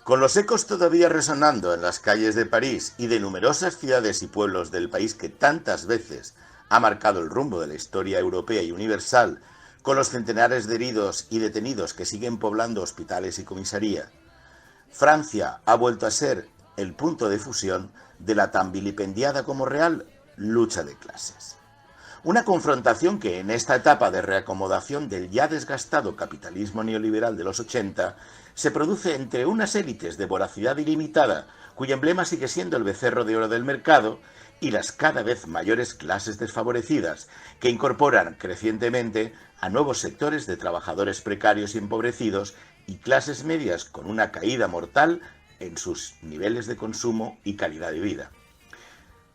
Speaker 12: Con los ecos todavía resonando en las calles de París y de numerosas ciudades y pueblos del país que tantas veces ha marcado el rumbo de la historia europea y universal, con los centenares de heridos y detenidos que siguen poblando hospitales y comisaría, Francia ha vuelto a ser el punto de fusión de la tan vilipendiada como real lucha de clases. Una confrontación que en esta etapa de reacomodación del ya desgastado capitalismo neoliberal de los 80 se produce entre unas élites de voracidad ilimitada, cuyo emblema sigue siendo el becerro de oro del mercado, y las cada vez mayores clases desfavorecidas, que incorporan crecientemente a nuevos sectores de trabajadores precarios y empobrecidos y clases medias con una caída mortal en sus niveles de consumo y calidad de vida.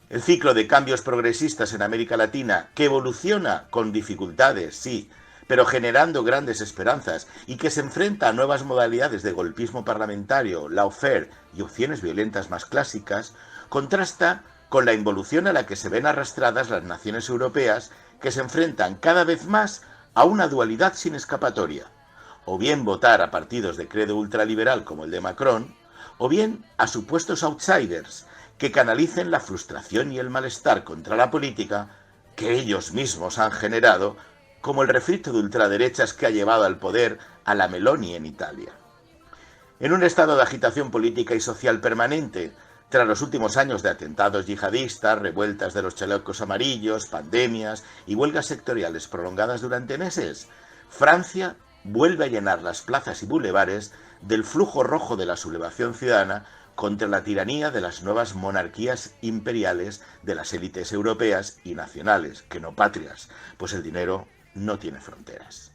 Speaker 12: El ciclo de cambios progresistas en América Latina, que evoluciona con dificultades, sí, pero generando grandes esperanzas, y que se enfrenta a nuevas modalidades de golpismo parlamentario, lawfare y opciones violentas más clásicas, contrasta con la involución a la que se ven arrastradas las naciones europeas, que se enfrentan cada vez más a una dualidad sin escapatoria: o bien votar a partidos de credo ultraliberal como el de Macron, o bien a supuestos outsiders, que canalicen la frustración y el malestar contra la política que ellos mismos han generado, como el refrito de ultraderechas que ha llevado al poder a la Meloni en Italia. En un estado de agitación política y social permanente, tras los últimos años de atentados yihadistas, revueltas de los chalecos amarillos, pandemias y huelgas sectoriales prolongadas durante meses, Francia vuelve a llenar las plazas y bulevares del flujo rojo de la sublevación ciudadana contra la tiranía de las nuevas monarquías imperiales de las élites europeas y nacionales, que no patrias, pues el dinero no tiene fronteras.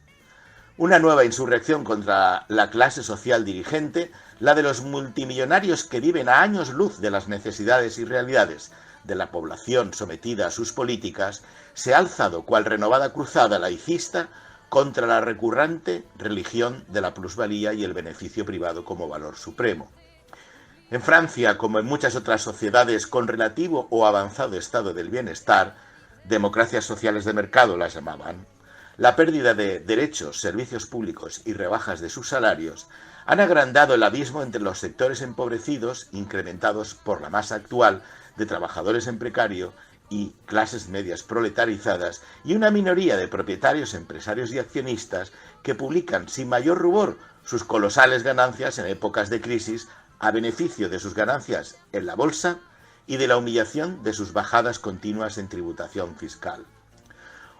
Speaker 12: Una nueva insurrección contra la clase social dirigente, la de los multimillonarios que viven a años luz de las necesidades y realidades de la población sometida a sus políticas, se ha alzado cual renovada cruzada laicista contra la recurrente religión de la plusvalía y el beneficio privado como valor supremo. En Francia, como en muchas otras sociedades con relativo o avanzado estado del bienestar, democracias sociales de mercado las llamaban, la pérdida de derechos, servicios públicos y rebajas de sus salarios han agrandado el abismo entre los sectores empobrecidos, incrementados por la masa actual de trabajadores en precario y clases medias proletarizadas, y una minoría de propietarios, empresarios y accionistas que publican sin mayor rubor sus colosales ganancias en épocas de crisis a beneficio de sus ganancias en la bolsa y de la humillación de sus bajadas continuas en tributación fiscal.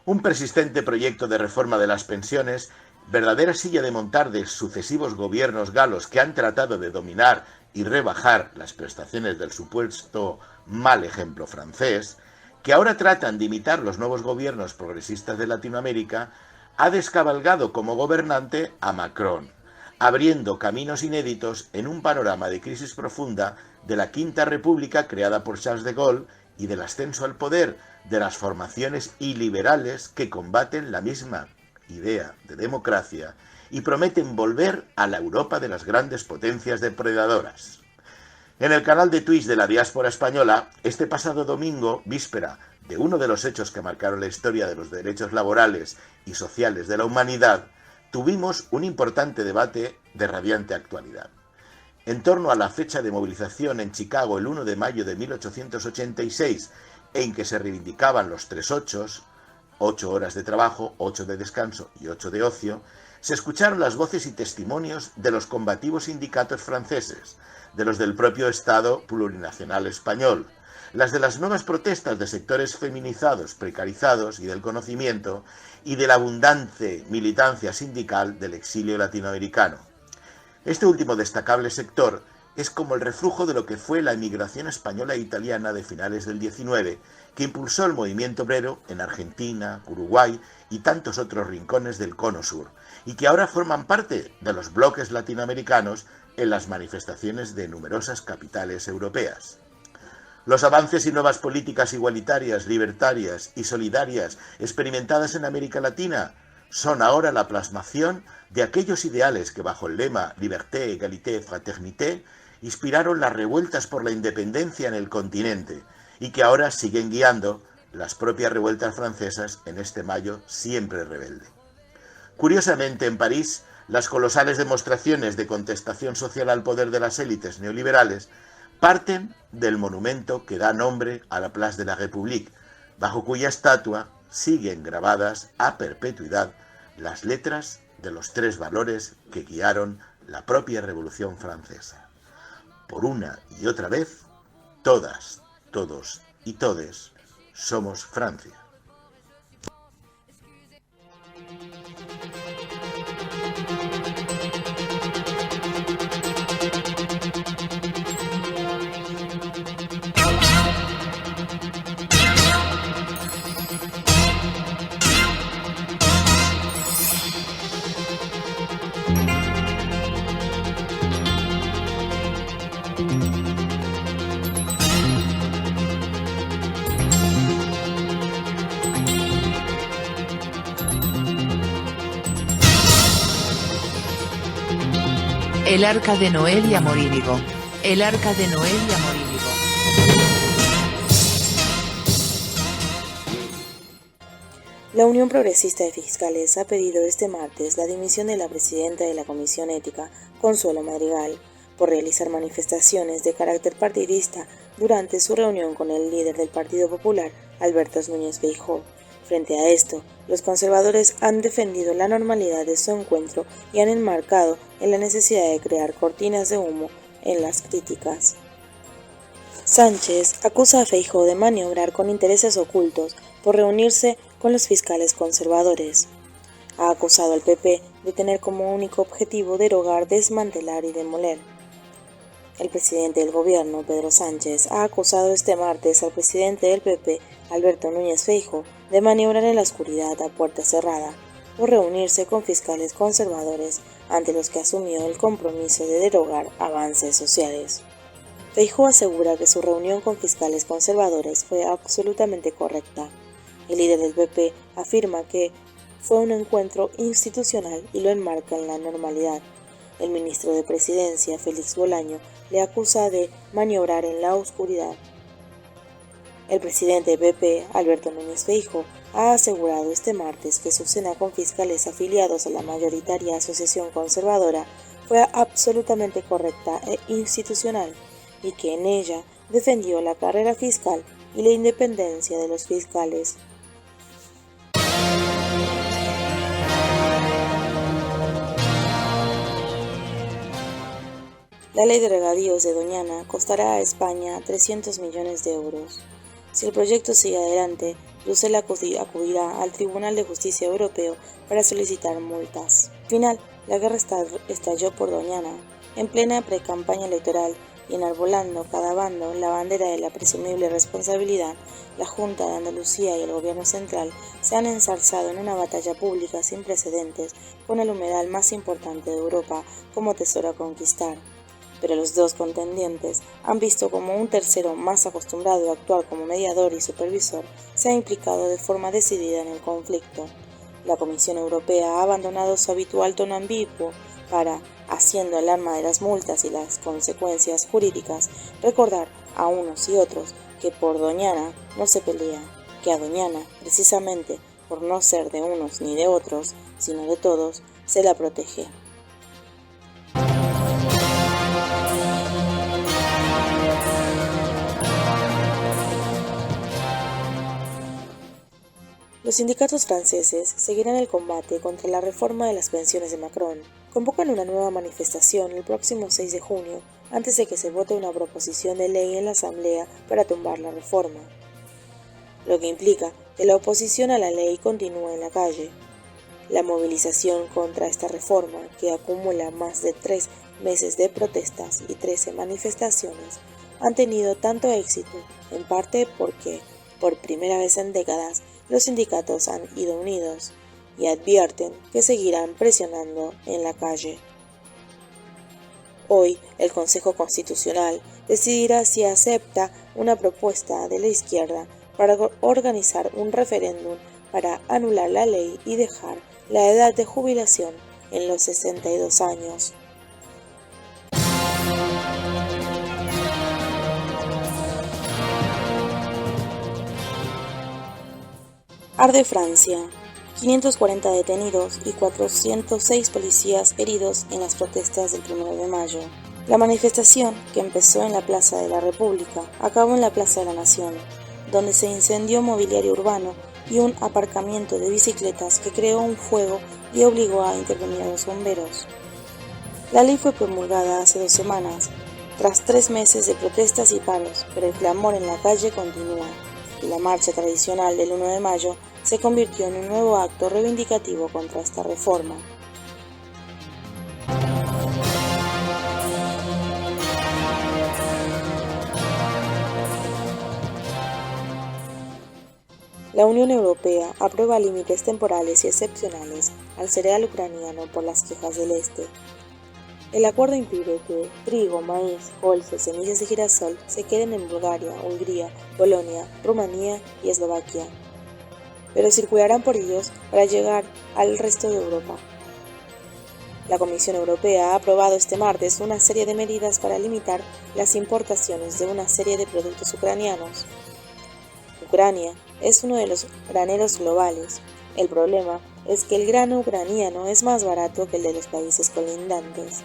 Speaker 12: Un persistente proyecto de reforma de las pensiones, verdadera silla de montar de sucesivos gobiernos galos que han tratado de dominar y rebajar las prestaciones del supuesto mal ejemplo francés, que ahora tratan de imitar los nuevos gobiernos progresistas de Latinoamérica, ha descabalgado como gobernante a Macron, abriendo caminos inéditos en un panorama de crisis profunda de la Quinta República creada por Charles de Gaulle y del ascenso al poder de las formaciones iliberales que combaten la misma idea de democracia y prometen volver a la Europa de las grandes potencias depredadoras. En el canal de Twitch de la diáspora española, este pasado domingo, víspera de uno de los hechos que marcaron la historia de los derechos laborales y sociales de la humanidad, tuvimos un importante debate de radiante actualidad. En torno a la fecha de movilización en Chicago el 1 de mayo de 1886, en que se reivindicaban los 3 ochos, 8 horas de trabajo, 8 de descanso y 8 de ocio, se escucharon las voces y testimonios de los combativos sindicatos franceses, de los del propio Estado plurinacional español, las de las nuevas protestas de sectores feminizados, precarizados y del conocimiento, y de la abundante militancia sindical del exilio latinoamericano. Este último destacable sector es como el reflujo de lo que fue la emigración española e italiana de finales del XIX, que impulsó el movimiento obrero en Argentina, Uruguay y tantos otros rincones del Cono Sur, y que ahora forman parte de los bloques latinoamericanos en las manifestaciones de numerosas capitales europeas. Los avances y nuevas políticas igualitarias, libertarias y solidarias experimentadas en América Latina son ahora la plasmación de aquellos ideales que bajo el lema Liberté, Égalité, Fraternité inspiraron las revueltas por la independencia en el continente y que ahora siguen guiando las propias revueltas francesas en este mayo siempre rebelde. Curiosamente, en París, las colosales demostraciones de contestación social al poder de las élites neoliberales parten del monumento que da nombre a la Place de la République, bajo cuya estatua siguen grabadas a perpetuidad las letras de los 3 valores que guiaron la propia Revolución Francesa. Por una y otra vez, todas, todos y todes somos Francia.
Speaker 8: El Arca de Noé y Amorínigo. El Arca de Noé y Amorínigo.
Speaker 13: La Unión Progresista de Fiscales ha pedido este martes la dimisión de la presidenta de la Comisión Ética, Consuelo Madrigal, por realizar manifestaciones de carácter partidista durante su reunión con el líder del Partido Popular, Alberto Núñez Feijóo. Frente a esto, los conservadores han defendido la normalidad de su encuentro y han enmarcado en la necesidad de crear cortinas de humo en las críticas. Sánchez acusa a Feijóo de maniobrar con intereses ocultos por reunirse con los fiscales conservadores. Ha acusado al PP de tener como único objetivo derogar, desmantelar y demoler. El presidente del gobierno, Pedro Sánchez, ha acusado este martes al presidente del PP, Alberto Núñez Feijóo, de maniobrar en la oscuridad a puerta cerrada por reunirse con fiscales conservadores ante los que asumió el compromiso de derogar avances sociales. Feijóo asegura que su reunión con fiscales conservadores fue absolutamente correcta. El líder del PP afirma que fue un encuentro institucional y lo enmarca en la normalidad. El ministro de Presidencia, Félix Bolaño, le acusa de maniobrar en la oscuridad. El presidente del PP, Alberto Núñez Feijóo, ha asegurado este martes que su cena con fiscales afiliados a la mayoritaria asociación conservadora fue absolutamente correcta e institucional, y que en ella defendió la carrera fiscal y la independencia de los fiscales. La ley de regadíos de Doñana costará a España 300 millones de euros. Si el proyecto sigue adelante, Bruselas acudirá al Tribunal de Justicia Europeo para solicitar multas. Al final, la guerra estalló por Doñana, en plena precampaña electoral, y enarbolando cada bando la bandera de la presumible responsabilidad, la Junta de Andalucía y el Gobierno Central se han ensalzado en una batalla pública sin precedentes con el humedal más importante de Europa como tesoro a conquistar. Pero los dos contendientes han visto como un tercero más acostumbrado a actuar como mediador y supervisor se ha implicado de forma decidida en el conflicto. La Comisión Europea ha abandonado su habitual tono ambiguo para, haciendo alarma de las multas y las consecuencias jurídicas, recordar a unos y otros que por Doñana no se pelea, que a Doñana, precisamente por no ser de unos ni de otros, sino de todos, se la protege. Los sindicatos franceses seguirán el combate contra la reforma de las pensiones de Macron. Convocan una nueva manifestación el próximo 6 de junio, antes de que se vote una proposición de ley en la Asamblea para tumbar la reforma, lo que implica que la oposición a la ley continúa en la calle. La movilización contra esta reforma, que acumula más de 3 meses de protestas y 13 manifestaciones, han tenido tanto éxito, en parte porque, por primera vez en décadas, los sindicatos han ido unidos y advierten que seguirán presionando en la calle. Hoy, el Consejo Constitucional decidirá si acepta una propuesta de la izquierda para organizar un referéndum para anular la ley y dejar la edad de jubilación en los 62 años. Arde Francia. 540 detenidos y 406 policías heridos en las protestas del 1 de mayo. La manifestación, que empezó en la Plaza de la República, acabó en la Plaza de la Nación, donde se incendió mobiliario urbano y un aparcamiento de bicicletas que creó un fuego y obligó a intervenir a los bomberos. La ley fue promulgada hace 2 semanas, tras 3 meses de protestas y paros, pero el clamor en la calle continúa, y la marcha tradicional del 1 de mayo se convirtió en un nuevo acto reivindicativo contra esta reforma. La Unión Europea aprueba límites temporales y excepcionales al cereal ucraniano por las quejas del Este. El acuerdo impide que trigo, maíz, colza, semillas de girasol se queden en Bulgaria, Hungría, Polonia, Rumanía y Eslovaquia, pero circularán por ellos para llegar al resto de Europa. La Comisión Europea ha aprobado este martes una serie de medidas para limitar las importaciones de una serie de productos ucranianos. Ucrania es uno de los graneros globales. El problema es que el grano ucraniano es más barato que el de los países colindantes.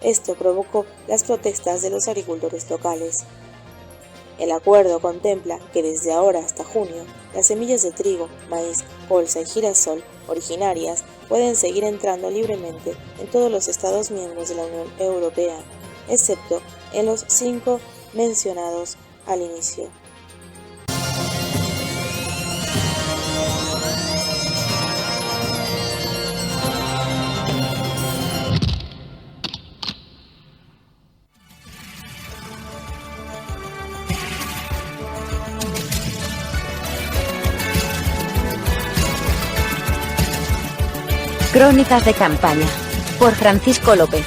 Speaker 13: Esto provocó las protestas de los agricultores locales. El acuerdo contempla que desde ahora hasta junio, las semillas de trigo, maíz, colza y girasol originarias pueden seguir entrando libremente en todos los Estados miembros de la Unión Europea, excepto en los 5 mencionados al inicio.
Speaker 14: Crónicas de campaña, por Francisco López.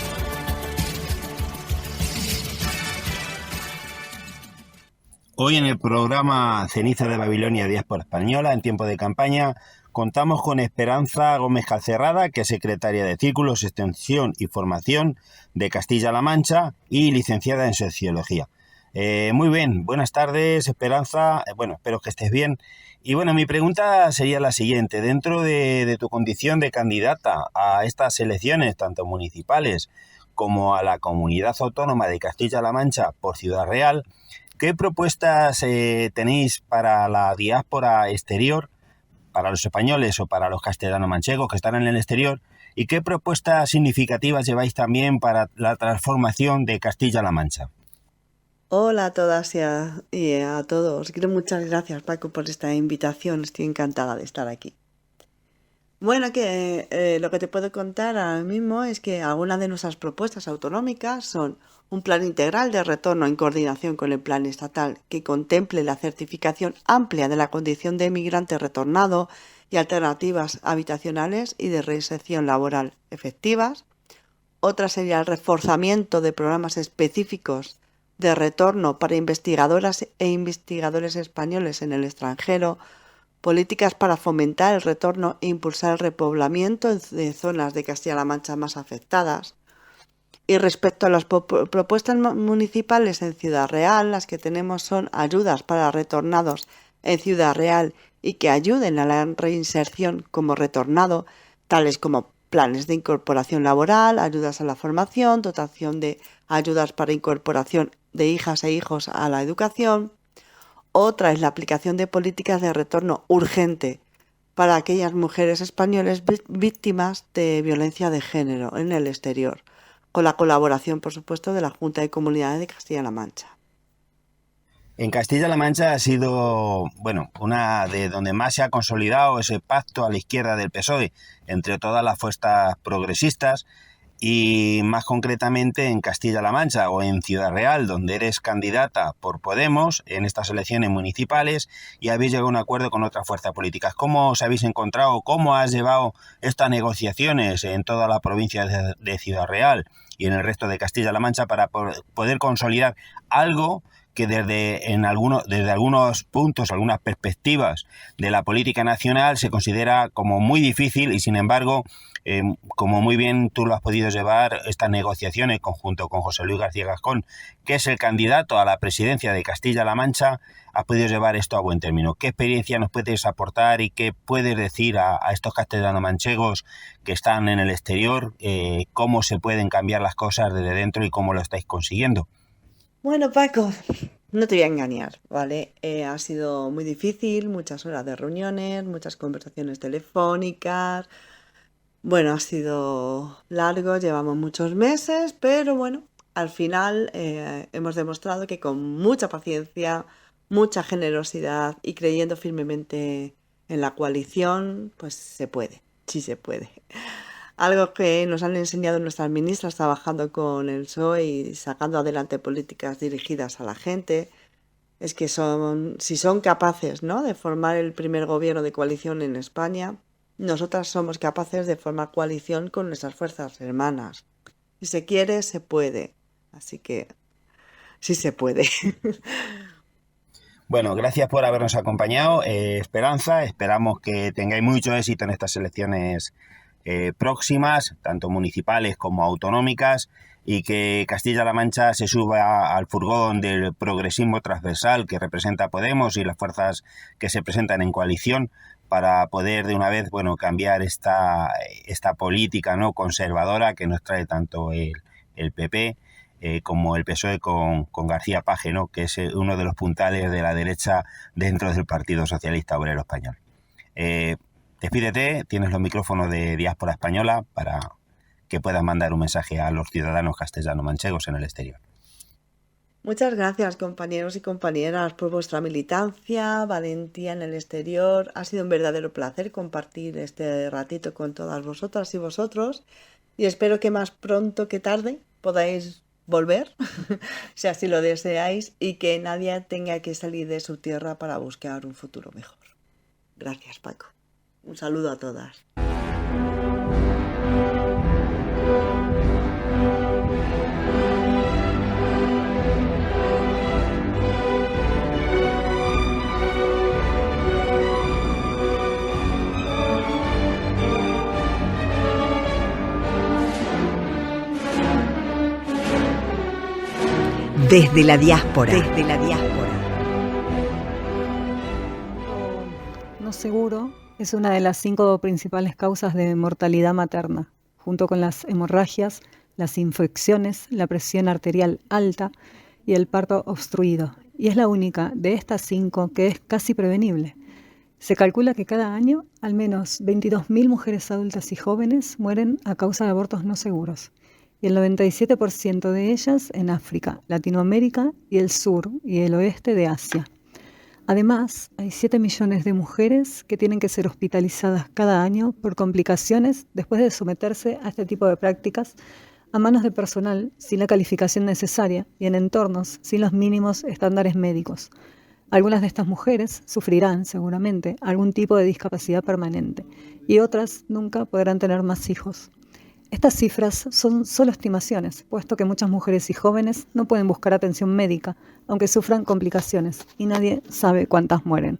Speaker 15: Hoy en el programa Ceniza de Babilonia, Diáspora Española, en tiempo de campaña, contamos con Esperanza Gómez Calcerrada, que es secretaria de Círculos, Extensión y Formación de Castilla-La Mancha y licenciada en Sociología. Muy bien, buenas tardes, Esperanza. Espero que estés bien. Y bueno, mi pregunta sería la siguiente. Dentro de tu condición de candidata a estas elecciones, tanto municipales como a la Comunidad Autónoma de Castilla-La Mancha por Ciudad Real, ¿qué propuestas tenéis para la diáspora exterior, para los españoles o para los castellano-manchegos que están en el exterior? ¿Y qué propuestas significativas lleváis también para la transformación de Castilla-La Mancha?
Speaker 16: Hola a todas y a todos. Muchas gracias, Paco, por esta invitación. Estoy encantada de estar aquí. Bueno, lo que te puedo contar ahora mismo es que algunas de nuestras propuestas autonómicas son un plan integral de retorno en coordinación con el plan estatal que contemple la certificación amplia de la condición de emigrante retornado y alternativas habitacionales y de reinserción laboral efectivas. Otra sería el reforzamiento de programas específicos de retorno para investigadoras e investigadores españoles en el extranjero, políticas para fomentar el retorno e impulsar el repoblamiento de zonas de Castilla-La Mancha más afectadas. Y respecto a las propuestas municipales en Ciudad Real, las que tenemos son ayudas para retornados en Ciudad Real y que ayuden a la reinserción como retornado, tales como planes de incorporación laboral, ayudas a la formación, dotación de ayudas para incorporación de hijas e hijos a la educación. Otra es la aplicación de políticas de retorno urgente para aquellas mujeres españolas víctimas de violencia de género en el exterior, con la colaboración, por supuesto, de la Junta de Comunidades de Castilla-La Mancha.
Speaker 15: En Castilla-La Mancha ha sido, una de donde más se ha consolidado ese pacto a la izquierda del PSOE entre todas las fuerzas progresistas y más concretamente en Castilla-La Mancha o en Ciudad Real, donde eres candidata por Podemos en estas elecciones municipales y habéis llegado a un acuerdo con otras fuerzas políticas. ¿Cómo os habéis encontrado? ¿Cómo has llevado estas negociaciones en toda la provincia de Ciudad Real y en el resto de Castilla-La Mancha para poder consolidar algo que desde algunos puntos, algunas perspectivas de la política nacional se considera como muy difícil y sin embargo, como muy bien tú lo has podido llevar, estas negociaciones conjunto con José Luis García Gascón, que es el candidato a la presidencia de Castilla-La Mancha, has podido llevar esto a buen término? ¿Qué experiencia nos puedes aportar y qué puedes decir a estos castellano-manchegos que están en el exterior? ¿Cómo se pueden cambiar las cosas desde dentro y cómo lo estáis consiguiendo?
Speaker 16: Bueno, Paco, no te voy a engañar, ¿vale? Ha sido muy difícil, muchas horas de reuniones, muchas conversaciones telefónicas. Bueno, ha sido largo, llevamos muchos meses, pero bueno, al final hemos demostrado que con mucha paciencia, mucha generosidad y creyendo firmemente en la coalición, pues se puede, sí se puede. Algo que nos han enseñado nuestras ministras trabajando con el PSOE y sacando adelante políticas dirigidas a la gente, es que si son capaces, ¿no?, de formar el primer gobierno de coalición en España, nosotras somos capaces de formar coalición con nuestras fuerzas hermanas. Si se quiere, se puede. Así que sí se puede.
Speaker 15: Bueno, gracias por habernos acompañado, Esperanza. Esperamos que tengáis mucho éxito en estas elecciones próximas, tanto municipales como autonómicas, y que Castilla-La Mancha se suba al furgón del progresismo transversal que representa Podemos y las fuerzas que se presentan en coalición para poder de una vez, cambiar esta política, ¿no?, conservadora que nos trae tanto el PP como el PSOE con García Page, ¿no? Que es uno de los puntales de la derecha dentro del Partido Socialista Obrero Español. Despídete, tienes los micrófonos de Diáspora Española para que puedas mandar un mensaje a los ciudadanos castellano-manchegos en el exterior.
Speaker 16: Muchas gracias, compañeros y compañeras, por vuestra militancia, valentía en el exterior. Ha sido un verdadero placer compartir este ratito con todas vosotras y vosotros, y espero que más pronto que tarde podáis volver, si así lo deseáis, y que nadie tenga que salir de su tierra para buscar un futuro mejor. Gracias, Paco. Un saludo a todas.
Speaker 2: Desde la diáspora. Desde la diáspora.
Speaker 17: No seguro es una de las 5 principales causas de mortalidad materna, junto con las hemorragias, las infecciones, la presión arterial alta y el parto obstruido. Y es la única de estas 5 que es casi prevenible. Se calcula que cada año al menos 22.000 mujeres adultas y jóvenes mueren a causa de abortos no seguros. Y el 97% de ellas en África, Latinoamérica y el sur y el oeste de Asia. Además, hay 7 millones de mujeres que tienen que ser hospitalizadas cada año por complicaciones después de someterse a este tipo de prácticas a manos de personal sin la calificación necesaria y en entornos sin los mínimos estándares médicos. Algunas de estas mujeres sufrirán seguramente algún tipo de discapacidad permanente y otras nunca podrán tener más hijos. Estas cifras son solo estimaciones, puesto que muchas mujeres y jóvenes no pueden buscar atención médica, aunque sufran complicaciones, y nadie sabe cuántas mueren.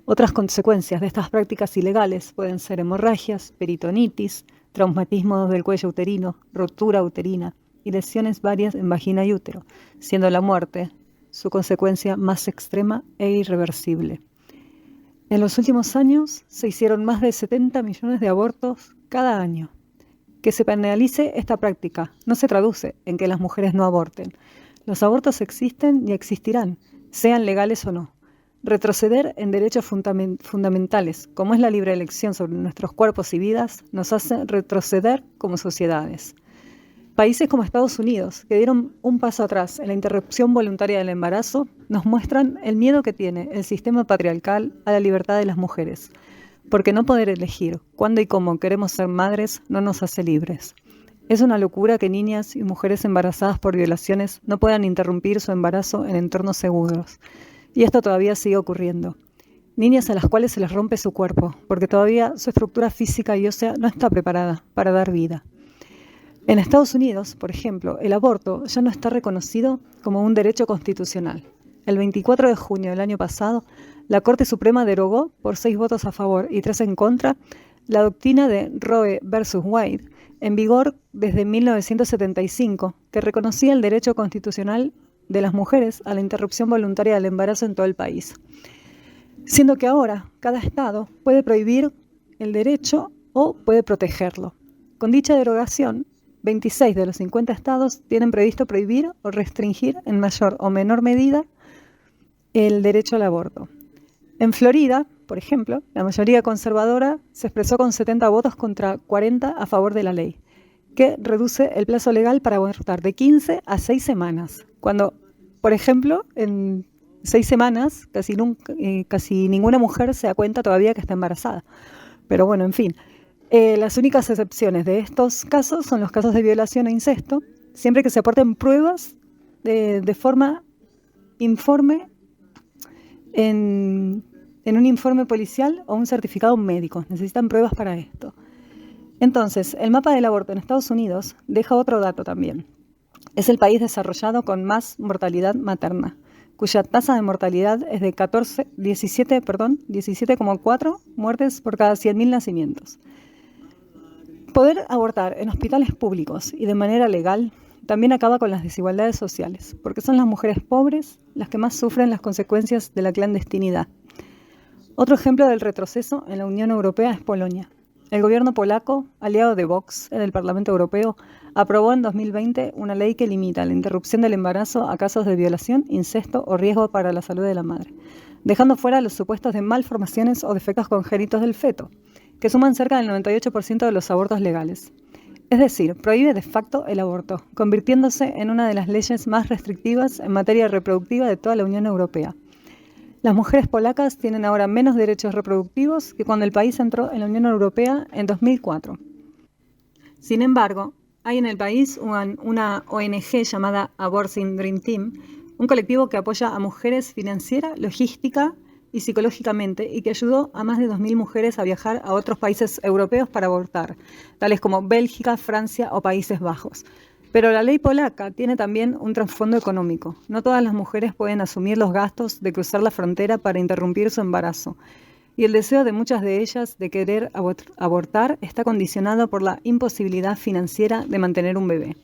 Speaker 17: Otras consecuencias de estas prácticas ilegales pueden ser hemorragias, peritonitis, traumatismos del cuello uterino, rotura uterina y lesiones varias en vagina y útero, siendo la muerte su consecuencia más extrema e irreversible. En los últimos años se hicieron más de 70 millones de abortos cada año. Que se penalice esta práctica no se traduce en que las mujeres no aborten. Los abortos existen y existirán, sean legales o no. Retroceder en derechos fundamentales, como es la libre elección sobre nuestros cuerpos y vidas, nos hace retroceder como sociedades. Países como Estados Unidos, que dieron un paso atrás en la interrupción voluntaria del embarazo, nos muestran el miedo que tiene el sistema patriarcal a la libertad de las mujeres. Porque no poder elegir cuándo y cómo queremos ser madres no nos hace libres. Es una locura que niñas y mujeres embarazadas por violaciones no puedan interrumpir su embarazo en entornos seguros. Y esto todavía sigue ocurriendo. Niñas a las cuales se les rompe su cuerpo, porque todavía su estructura física y ósea no está preparada para dar vida. En Estados Unidos, por ejemplo, el aborto ya no está reconocido como un derecho constitucional. El 24 de junio del año pasado, la Corte Suprema derogó, por 6 votos a favor y 3 en contra, la doctrina de Roe versus Wade, en vigor desde 1975, que reconocía el derecho constitucional de las mujeres a la interrupción voluntaria del embarazo en todo el país. Siendo que ahora cada estado puede prohibir el derecho o puede protegerlo. Con dicha derogación, 26 de los 50 estados tienen previsto prohibir o restringir en mayor o menor medida el derecho al aborto. En Florida, por ejemplo, la mayoría conservadora se expresó con 70 votos contra 40 a favor de la ley, que reduce el plazo legal para abortar de 15 a 6 semanas, cuando, por ejemplo, en 6 semanas casi ninguna mujer se da cuenta todavía que está embarazada. Pero bueno, en fin, las únicas excepciones de estos casos son los casos de violación e incesto, siempre que se aporten pruebas de forma informe en un informe policial o un certificado médico. Necesitan pruebas para esto. Entonces, el mapa del aborto en Estados Unidos deja otro dato también. Es el país desarrollado con más mortalidad materna, cuya tasa de mortalidad es de 17,4 muertes por cada 100.000 nacimientos. Poder abortar en hospitales públicos y de manera legal también acaba con las desigualdades sociales, porque son las mujeres pobres las que más sufren las consecuencias de la clandestinidad. Otro ejemplo del retroceso en la Unión Europea es Polonia. El gobierno polaco, aliado de Vox en el Parlamento Europeo, aprobó en 2020 una ley que limita la interrupción del embarazo a casos de violación, incesto o riesgo para la salud de la madre, dejando fuera los supuestos de malformaciones o defectos congénitos del feto, que suman cerca del 98% de los abortos legales. Es decir, prohíbe de facto el aborto, convirtiéndose en una de las leyes más restrictivas en materia reproductiva de toda la Unión Europea. Las mujeres polacas tienen ahora menos derechos reproductivos que cuando el país entró en la Unión Europea en 2004. Sin embargo, hay en el país una ONG llamada Abortion Dream Team, un colectivo que apoya a mujeres financiera, logística y psicológicamente y que ayudó a más de 2.000 mujeres a viajar a otros países europeos para abortar, tales como Bélgica, Francia o Países Bajos. Pero la ley polaca tiene también un trasfondo económico. No todas las mujeres pueden asumir los gastos de cruzar la frontera para interrumpir su embarazo. Y el deseo de muchas de ellas de querer abortar está condicionado por la imposibilidad financiera de mantener un bebé.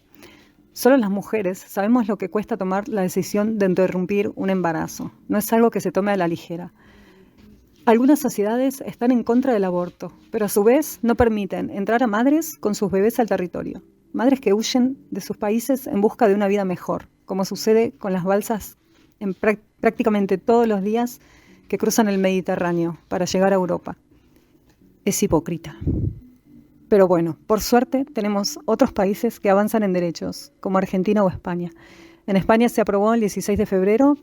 Speaker 17: Solo las mujeres sabemos lo que cuesta tomar la decisión de interrumpir un embarazo. No es algo que se tome a la ligera. Algunas sociedades están en contra del aborto, pero a su vez no permiten entrar a madres con sus bebés al territorio. Madres que huyen de sus países en busca de una vida mejor, como sucede con las balsas en prácticamente todos los días que cruzan el Mediterráneo para llegar a Europa. Es hipócrita. Pero bueno, por suerte tenemos otros países que avanzan en derechos, como Argentina o España. En España se aprobó el 16 de febrero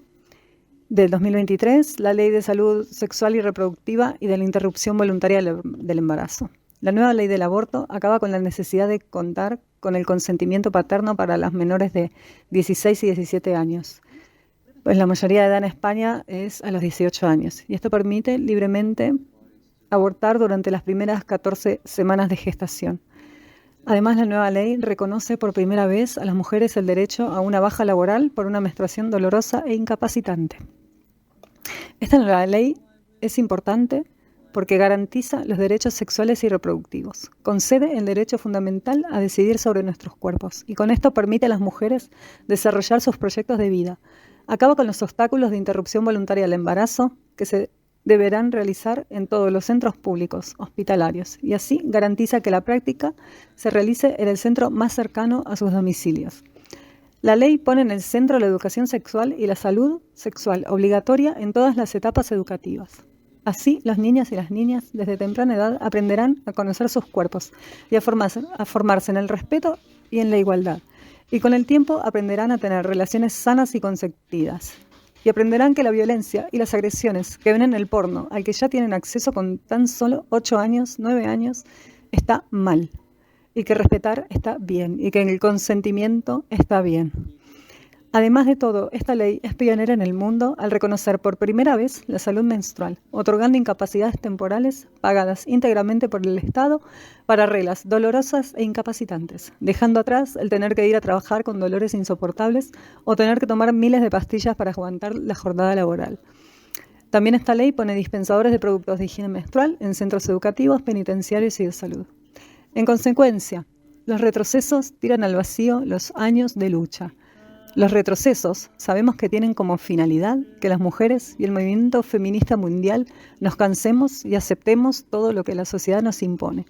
Speaker 17: del 2023 la Ley de Salud Sexual y Reproductiva y de la Interrupción Voluntaria del Embarazo. La nueva ley del aborto acaba con la necesidad de contar con el consentimiento paterno para las menores de 16 y 17 años. Pues la mayoría de edad en España es a los 18 años. Y esto permite libremente abortar durante las primeras 14 semanas de gestación. Además, la nueva ley reconoce por primera vez a las mujeres el derecho a una baja laboral por una menstruación dolorosa e incapacitante. Esta nueva ley es importante porque garantiza los derechos sexuales y reproductivos, concede el derecho fundamental a decidir sobre nuestros cuerpos y con esto permite a las mujeres desarrollar sus proyectos de vida, acaba con los obstáculos de interrupción voluntaria del embarazo que se deberán realizar en todos los centros públicos, hospitalarios, y así garantiza que la práctica se realice en el centro más cercano a sus domicilios. La ley pone en el centro la educación sexual y la salud sexual obligatoria en todas las etapas educativas. Así, las niñas y las niñas desde temprana edad aprenderán a conocer sus cuerpos y a formarse en el respeto y en la igualdad. Y con el tiempo aprenderán a tener relaciones sanas y consentidas. Y aprenderán que la violencia y las agresiones que ven en el porno, al que ya tienen acceso con tan solo 8 años, 9 años, está mal. Y que respetar está bien. Y que el consentimiento está bien. Además de todo, esta ley es pionera en el mundo al reconocer por primera vez la salud menstrual, otorgando incapacidades temporales pagadas íntegramente por el Estado para reglas dolorosas e incapacitantes, dejando atrás el tener que ir a trabajar con dolores insoportables o tener que tomar miles de pastillas para aguantar la jornada laboral. También esta ley pone dispensadores de productos de higiene menstrual en centros educativos, penitenciarios y de salud. En consecuencia, los retrocesos tiran al vacío los años de lucha. Los retrocesos sabemos que tienen como finalidad que las mujeres y el movimiento feminista mundial nos cansemos y aceptemos todo lo que la sociedad nos impone.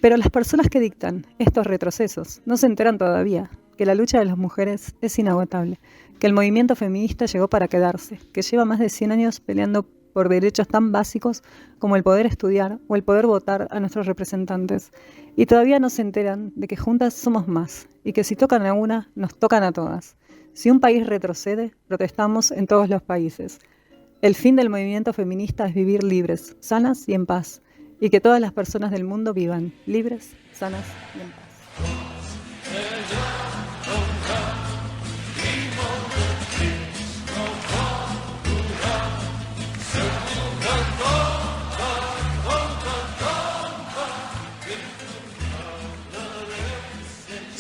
Speaker 17: Pero las personas que dictan estos retrocesos no se enteran todavía que la lucha de las mujeres es inagotable, que el movimiento feminista llegó para quedarse, que lleva más de 100 años peleando por derechos tan básicos como el poder estudiar o el poder votar a nuestros representantes. Y todavía no se enteran de que juntas somos más y que si tocan a una, nos tocan a todas. Si un país retrocede, protestamos en todos los países. El fin del movimiento feminista es vivir libres, sanas y en paz, y que todas las personas del mundo vivan libres, sanas y en paz.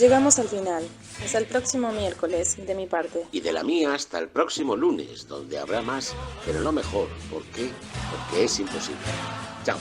Speaker 13: Llegamos al final. Hasta el próximo miércoles, de mi parte.
Speaker 4: Y de la mía hasta el próximo lunes, donde habrá más, pero no mejor. ¿Por qué? Porque es imposible. Chao.